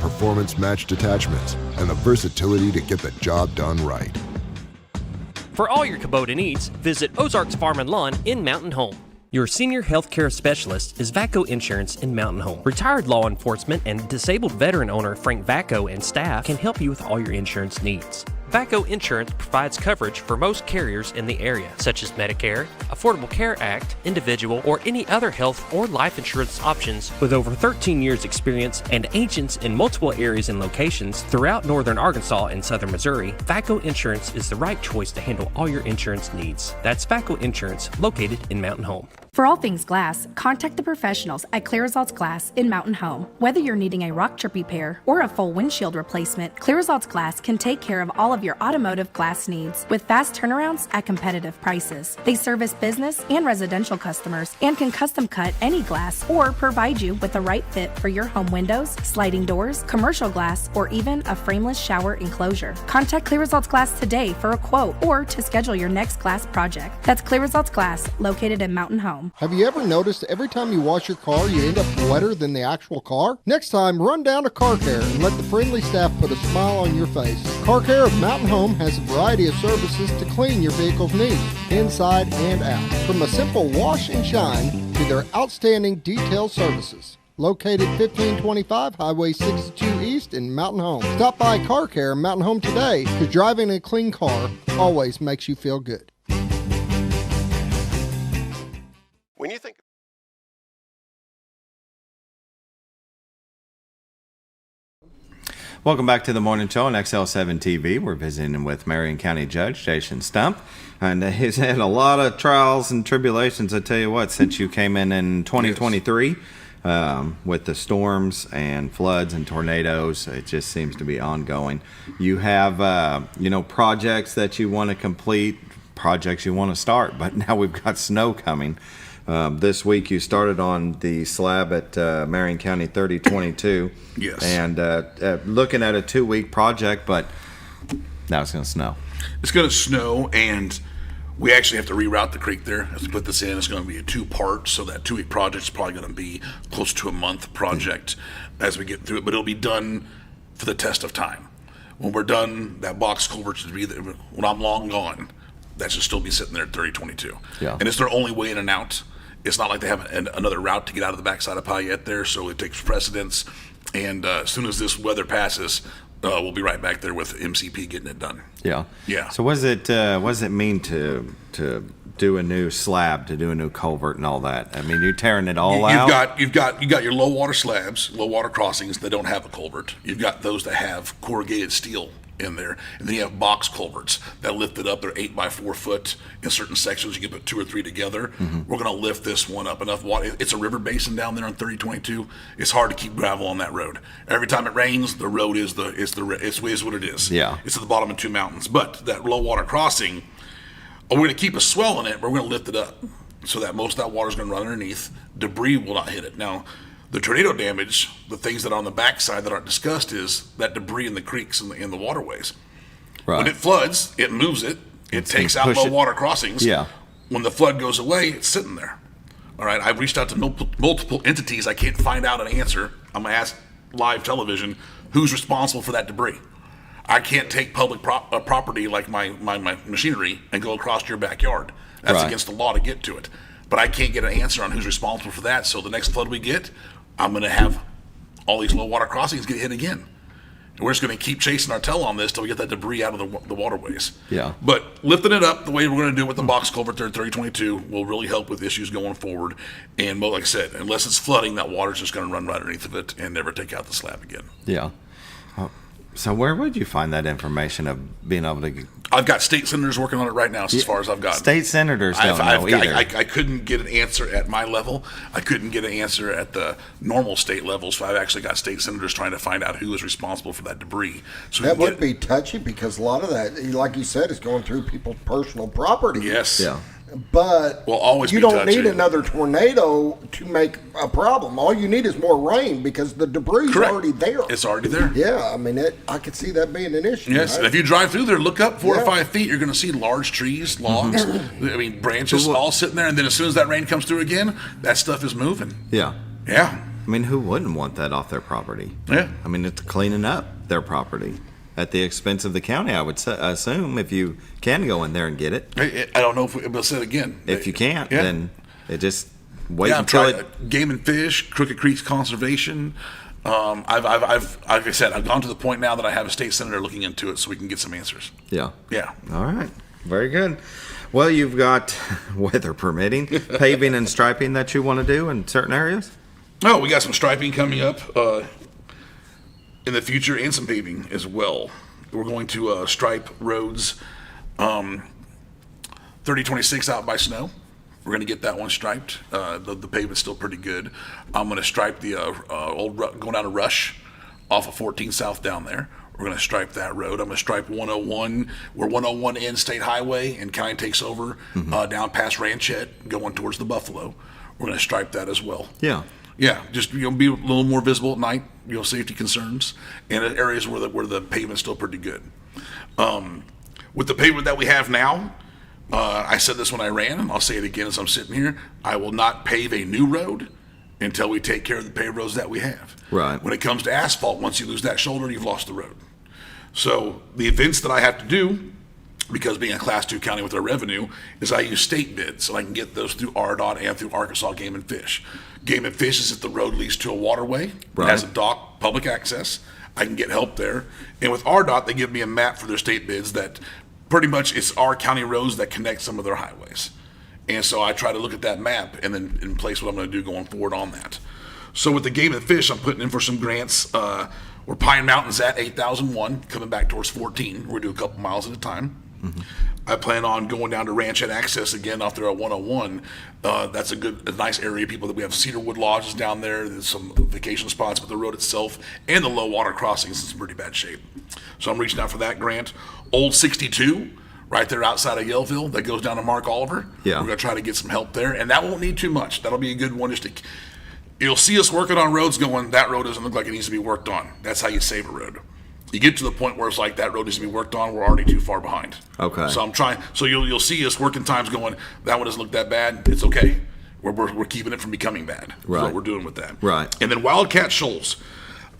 performance-matched attachments, and the versatility to get the job done right. For all your Kubota needs, visit Ozarks Farm and Lawn in Mountain Home. Your senior healthcare specialist is VACO Insurance in Mountain Home. Retired law enforcement and disabled veteran owner Frank VACO and staff can help you with all your insurance needs. VACO Insurance provides coverage for most carriers in the area, such as Medicare, Affordable Care Act, individual, or any other health or life insurance options. With over 13 years experience and agents in multiple areas and locations throughout northern Arkansas and southern Missouri, VACO Insurance is the right choice to handle all your insurance needs. That's VACO Insurance, located in Mountain Home. For all things glass, contact the professionals at Clear Results Glass in Mountain Home. Whether you're needing a rock chip repair or a full windshield replacement, Clear Results Glass can take care of all of your automotive glass needs with fast turnarounds at competitive prices. They service business and residential customers and can custom cut any glass or provide you with the right fit for your home windows, sliding doors, commercial glass, or even a frameless shower enclosure. Contact Clear Results Glass today for a quote or to schedule your next glass project. That's Clear Results Glass, located in Mountain Home. Have you ever noticed every time you wash your car, you end up wetter than the actual car? Next time, run down to Car Care and let the friendly staff put a smile on your face. Car Care of Mountain Home has a variety of services to clean your vehicle's needs, inside and out. From a simple wash and shine to their outstanding detailed services. Located 1525 Highway 62 East in Mountain Home. Stop by Car Care Mountain Home today, because driving a clean car always makes you feel good. When you think Welcome back to the morning show on XL7-TV. We're visiting with Marion County Judge Jason Stumph, and he's had a lot of trials and tribulations, I tell you what, since you came in 2023 with the storms and floods and tornadoes. It just seems to be ongoing. You have, projects that you want to complete, projects you want to start, but now we've got snow coming. This week you started on the slab at Marion County 3022. Yes. And looking at a 2-week project, but now it's going to snow. It's going to snow, and we actually have to reroute the creek there. As we put this in, it's going to be a 2-part, so that 2-week project is probably going to be close to a month project as we get through it, but it'll be done for the test of time. When we're done, that box culvert should be there. When I'm long gone, that should still be sitting there at 3022. Yeah. And it's their only way in and out. It's not like they have another route to get out of the backside of Payette there, so it takes precedence. And as soon as this weather passes, we'll be right back there with MCP getting it done. Yeah. Yeah. So what does it mean to do a new slab, to do a new culvert and all that? I mean, you're tearing it all out? You've got your low water slabs, low water crossings that don't have a culvert. You've got those that have corrugated steel in there, and then you have box culverts that lift it up. They're 8 by 4 foot in certain sections. You can put 2 or 3 together. Mm-hmm. We're going to lift this one up enough water. It's a river basin down there on 3022. It's hard to keep gravel on that road. Every time it rains, the road is what it is. Yeah, it's at the bottom of 2 mountains. But that low water crossing, we're going to keep a swell in it, but we're going to lift it up so that most of that water is going to run underneath. Debris will not hit it. Now, the tornado damage, the things that are on the backside that aren't discussed, is that debris in the creeks and in the waterways. Right. When it floods, it moves it. It takes out low water crossings. Yeah. When the flood goes away, it's sitting there. All right. I've reached out to multiple entities. I can't find out an answer. I'm going to ask live television who's responsible for that debris. I can't take public property like my machinery and go across your backyard. That's against the law to get to it. But I can't get an answer on who's responsible for that. So the next flood we get, I'm going to have all these low water crossings get hit again. And we're just going to keep chasing our tail on this till we get that debris out of the waterways. Yeah. But lifting it up the way we're going to do it with the box culvert there at 3022 will really help with issues going forward. And like I said, unless it's flooding, that water's just going to run right underneath of it and never take out the slab again. Yeah. So where would you find that information of being able to? I've got state senators working on it right now. As far as I've gotten. State senators don't know either. I couldn't get an answer at my level. I couldn't get an answer at the normal state level. So I've actually got state senators trying to find out who is responsible for that debris. So that would be touchy because a lot of that, like you said, is going through people's personal property. Yes. Yeah. But you don't need another tornado to make a problem. All you need is more rain because the debris is already there. It's already there. Yeah, I mean, I could see that being an issue. Yes, right? and if you drive through there, look up 4 or 5 feet, you're going to see large trees, logs, branches all sitting there. And then as soon as that rain comes through again, that stuff is moving. Yeah. Yeah. I mean, who wouldn't want that off their property? Yeah. I mean, it's cleaning up their property at the expense of the county, I would assume, if you can go in there and get it. I don't know if we'll say it again. If you can't, then It just wait I've until tried Game and Fish, Crooked Creek Conservation. I've like I said, I've gone to the point now that I have a state senator looking into it so we can get some answers. Yeah. Yeah. All right. Very good. Well, you've got, weather permitting, paving and striping that you want to do in certain areas? Oh, we got some striping coming up in the future and some paving as well. We're going to stripe roads 3026 out by Snow. We're going to get that one striped. The pavement's still pretty good. I'm going to stripe the going down to Rush off of 14 South down there. We're going to stripe that road. I'm going to stripe 101, where 101 ends State Highway and kind of takes over down past Ranchette, going towards the Buffalo. We're going to stripe that as well. Yeah. Yeah, just be a little more visible at night. Safety concerns and areas where the pavement's still pretty good. With the pavement that we have now, I said this when I ran, and I'll say it again as I'm sitting here. I will not pave a new road until we take care of the paved roads that we have. Right. When it comes to asphalt, once you lose that shoulder, you've lost the road. So the events that I have to do, because being a Class 2 county with our revenue, is I use state bids, so I can get those through RDOT and through Arkansas Game and Fish. Game and Fish is if the road leads to a waterway, Right. it has a dock, public access, I can get help there. And with RDOT, they give me a map for their state bids that pretty much it's our county roads that connect some of their highways. And so I try to look at that map and then in place what I'm going to do going forward on that. So with the Game and Fish, I'm putting in for some grants. We're Pine Mountain's at 8001, coming back towards 14. We're doing a couple miles at a time. I plan on going down to Ranchette Access again off there at 101. That's a nice area. People that we have Cedarwood Lodges down there. There's some vacation spots, but the road itself and the low water crossings is in pretty bad shape. So I'm reaching out for that grant. Old 62, right there outside of Yellville, that goes down to Mark Oliver. Yeah. We're going to try to get some help there, and that won't need too much. That'll be a good one just to. You'll see us working on roads going, that road doesn't look like it needs to be worked on. That's how you save a road. You get to the point where it's like that road needs to be worked on, we're already too far behind. Okay. So I'm trying. So you'll see us working times going, that one doesn't look that bad. It's okay. We're keeping it from becoming bad. Right. That's what we're doing with that. Right. And then Wildcat Shoals.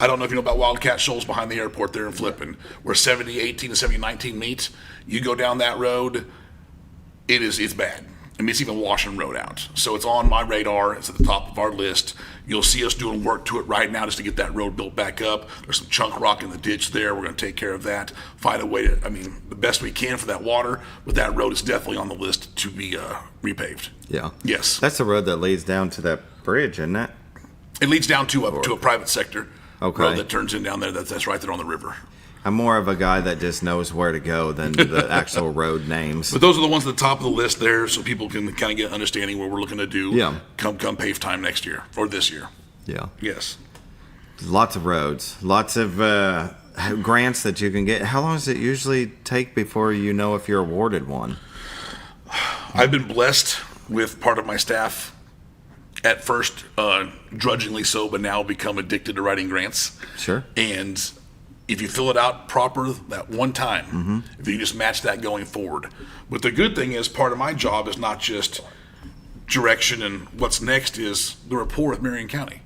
I don't know if you know about Wildcat Shoals behind the airport there in Flippin, where 7018 and 7019 meet. You go down that road, it's bad. I mean, it's even washing road out. So it's on my radar. It's at the top of our list. You'll see us doing work to it right now just to get that road built back up. There's some chunk rock in the ditch there. We're going to take care of that. Find a way to, the best we can for that water. But that road is definitely on the list to be repaved. Yeah. Yes. That's the road that leads down to that bridge, isn't it? It leads down to a private sector Okay. road that turns in down there. That's right there on the river. I'm more of a guy that just knows where to go than the actual road names. But those are the ones at the top of the list there, so people can kind of get an understanding what we're looking to do. Yeah. Come pave time next year or this year. Yeah. Yes. Lots of roads, lots of grants that you can get. How long does it usually take before you know if you're awarded one? I've been blessed with part of my staff at first, drudgingly so, but now become addicted to writing grants. Sure. And if you fill it out proper that one time, if you just match that going forward. But the good thing is part of my job is not just direction and what's next is the rapport with Marion County.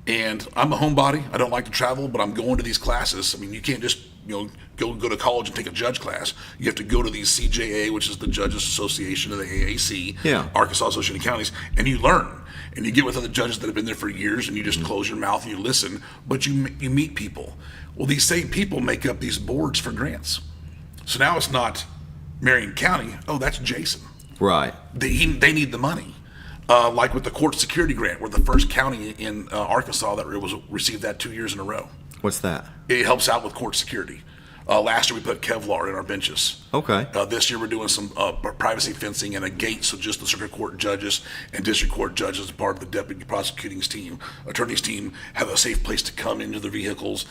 And I'm a homebody. I don't like to travel, but I'm going to these classes. I mean, you can't just go to college and take a judge class. You have to go to these CJA, which is the Judges Association of the AAC, Yeah. Arkansas Association of Counties, and you learn. And you get with other judges that have been there for years, and you just close your mouth and you listen, but you meet people. Well, these same people make up these boards for grants. So now it's not Marion County. Oh, that's Jason. Right. They need the money. Like with the court security grant, we're the first county in Arkansas that received that 2 years in a row. What's that? It helps out with court security. Last year we put Kevlar in our benches. Okay. This year we're doing some privacy fencing and a gate, so just the circuit court judges and district court judges, part of the deputy prosecuting team, attorney's team, have a safe place to come into their vehicles.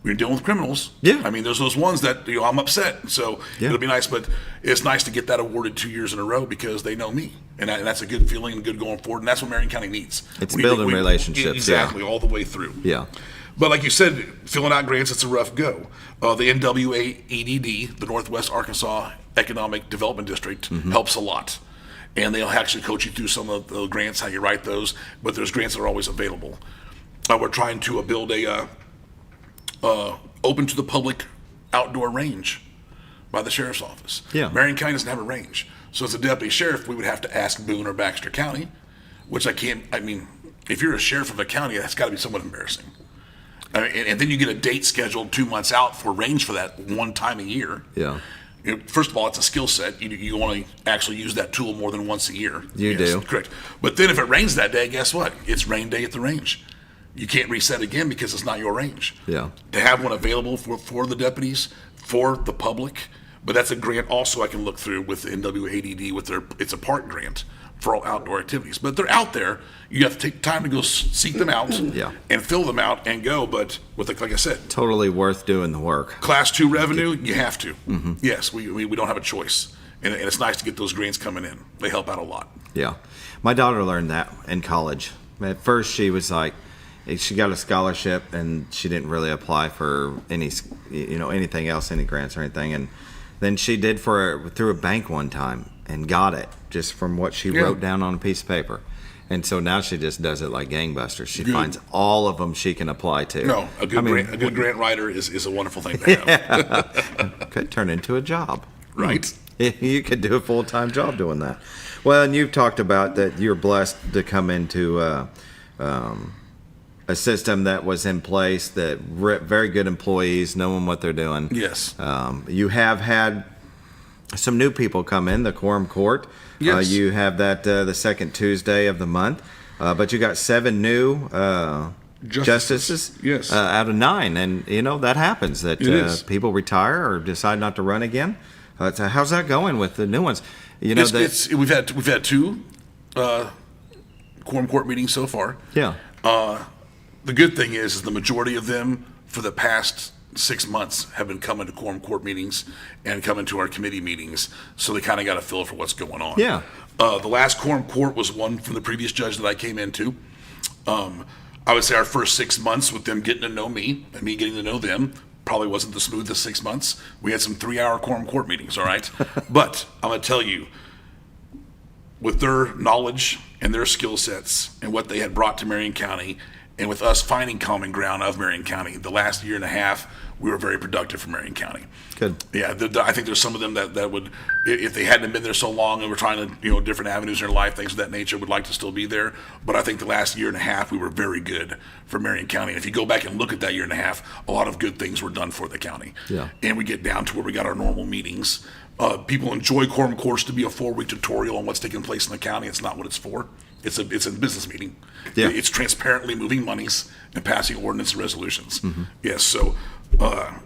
We're dealing with criminals. Yeah. I mean, there's those ones that I'm upset. So it'll be nice, but it's nice to get that awarded 2 years in a row because they know me, and that's a good feeling and good going forward. And that's what Marion County needs. It's building relationships. Exactly, all the way through. Yeah. But like you said, filling out grants, it's a rough go. The NWA-EDD, the Northwest Arkansas Economic Development District, helps a lot. And they'll actually coach you through some of the grants, how you write those, but there's grants that are always available. We're trying to build a open to the public outdoor range by the sheriff's office. Yeah. Marion County doesn't have a range. So as a deputy sheriff, we would have to ask Boone or Baxter County, which if you're a sheriff of a county, that's got to be somewhat embarrassing. And then you get a date scheduled 2 months out for range for that one time a year. Yeah. First of all, it's a skill set. You want to actually use that tool more than once a year. You do. Correct. But then if it rains that day, guess what? It's rain day at the range. You can't reset again because it's not your range. Yeah. To have one available for the deputies, for the public, but that's a grant also I can look through with the NWADD with it's a park grant for all outdoor activities. But they're out there. You have to take time to go seek them out and fill them out and go. But with like I said, totally worth doing the work. Class 2 revenue, you have to. Mm-hmm. Yes, we don't have a choice. And it's nice to get those grants coming in. They help out a lot. Yeah. My daughter learned that in college. At first she was like, she got a scholarship and she didn't really apply for anything else, any grants or anything. And then she did through a bank one time and got it just from what she wrote down on a piece of paper. And so now she just does it like gangbusters. She finds all of them she can apply to. No, a good grant writer is a wonderful thing to have. Could turn into a job. Right. You could do a full-time job doing that. Well, and you've talked about that you're blessed to come into a system that was in place, that very good employees, knowing what they're doing. Yes. You have had some new people come in, the quorum court. Yes. You have that the second Tuesday of the month. But you got 7 new justices yes. Out of 9. And, that happens, that people retire or decide not to run again. How's that going with the new ones? We've had 2 quorum court meetings so far. Yeah. The good thing is the majority of them for the past 6 months have been coming to quorum court meetings and coming to our committee meetings, so they kind of got a feel for what's going on. Yeah. The last quorum court was one from the previous judge that I came into. I would say our first 6 months with them getting to know me and me getting to know them probably wasn't the smoothest 6 months. We had some 3-hour quorum court meetings, all right? But I'm going to tell you, with their knowledge and their skill sets and what they had brought to Marion County, and with us finding common ground of Marion County, the last year and a half, we were very productive for Marion County. Good. Yeah, I think there's some of them that would, if they hadn't been there so long and were trying to, different avenues in their life, things of that nature, would like to still be there. But I think the last year and a half, we were very good for Marion County. And if you go back and look at that year and a half, a lot of good things were done for the county. Yeah. And we get down to where we got our normal meetings. People enjoy quorum courts to be a 4-week tutorial on what's taking place in the county. It's not what it's for. It's a business meeting. Yeah. It's transparently moving monies and passing ordinance and resolutions. Mm-hmm. Yes. So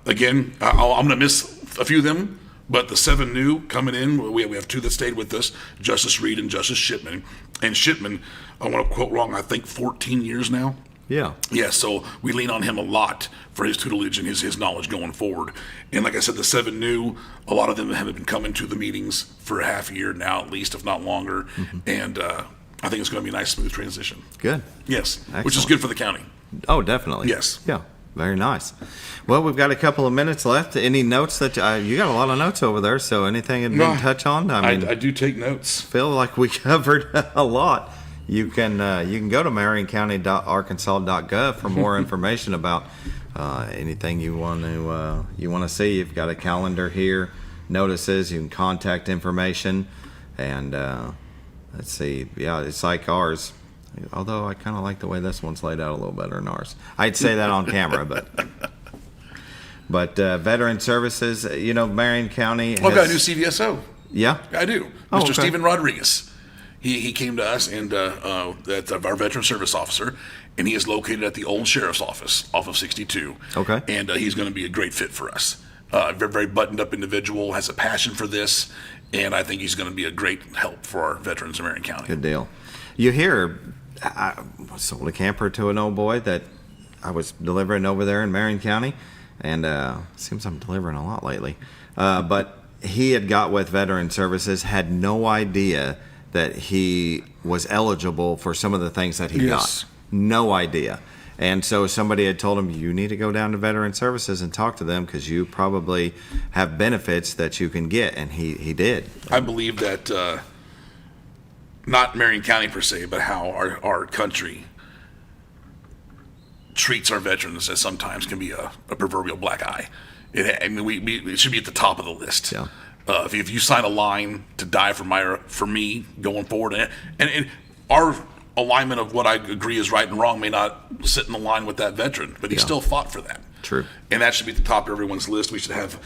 again, I'm going to miss a few of them, but the 7 new coming in, we have 2 that stayed with us, Justice Reed and Justice Shipman. And Shipman, I want to quote wrong, I think 14 years now. Yeah. Yeah, so we lean on him a lot for his tutelage and his knowledge going forward. And like I said, the 7 new, a lot of them have been coming to the meetings for a half a year now, at least, if not longer. Mm-hmm. And I think it's going to be a nice, smooth transition. Good. Yes. Excellent. Which is good for the county. Oh, definitely. Yes. Yeah. Very nice. Well, we've got a couple of minutes left. Any notes that you got a lot of notes over there? So anything you didn't touch on? I do take notes. Feel like we covered a lot. You can go to marioncounty.arkansas.gov for more information about anything you want to see. You've got a calendar here, notices, you can contact information, and let's see. Yeah, it's like ours. Although I kind of like the way this one's laid out a little better than ours. I'd say that on camera, but Veteran Services, Marion County has... I've got a new CVSO. Yeah? I do. Oh, Mr. okay. Stephen Rodriguez. He came to us, and that's our Veteran Service Officer, and he is located at the old Sheriff's Office off of 62. Okay. And he's going to be a great fit for us. Very, very buttoned-up individual, has a passion for this, and I think he's going to be a great help for our veterans in Marion County. Good deal. You hear... I sold a camper to an old boy that I was delivering over there in Marion County, and seems I'm delivering a lot lately. But he had got with Veteran Services, had no idea that he was eligible for some of the things that he got. No idea. And so somebody had told him, you need to go down to Veteran Services and talk to them because you probably have benefits that you can get, and he did. I believe that... not Marion County per se, but how our country treats our veterans as sometimes can be a proverbial black eye. It should be at the top of the list. Yeah. If you sign a line to die for me going forward, and our alignment of what I agree is right and wrong may not sit in the line with that veteran, but he still fought for that. True. And that should be at the top of everyone's list. We should have,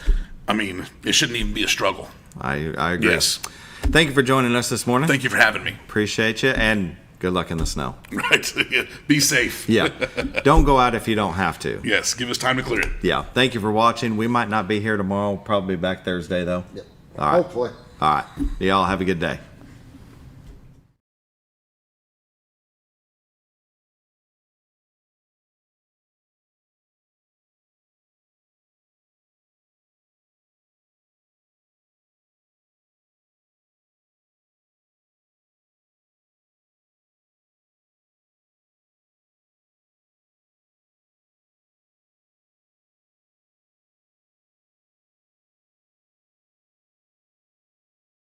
it shouldn't even be a struggle. I agree. Yes. Thank you for joining us this morning. Thank you for having me. Appreciate you, and good luck in the snow. Right. Be safe. Yeah. Don't go out if you don't have to. Yes. Give us time to clear it. Yeah. Thank you for watching. We might not be here tomorrow. Probably back Thursday, though. Yep. All right. Hopefully. All right. Y'all have a good day.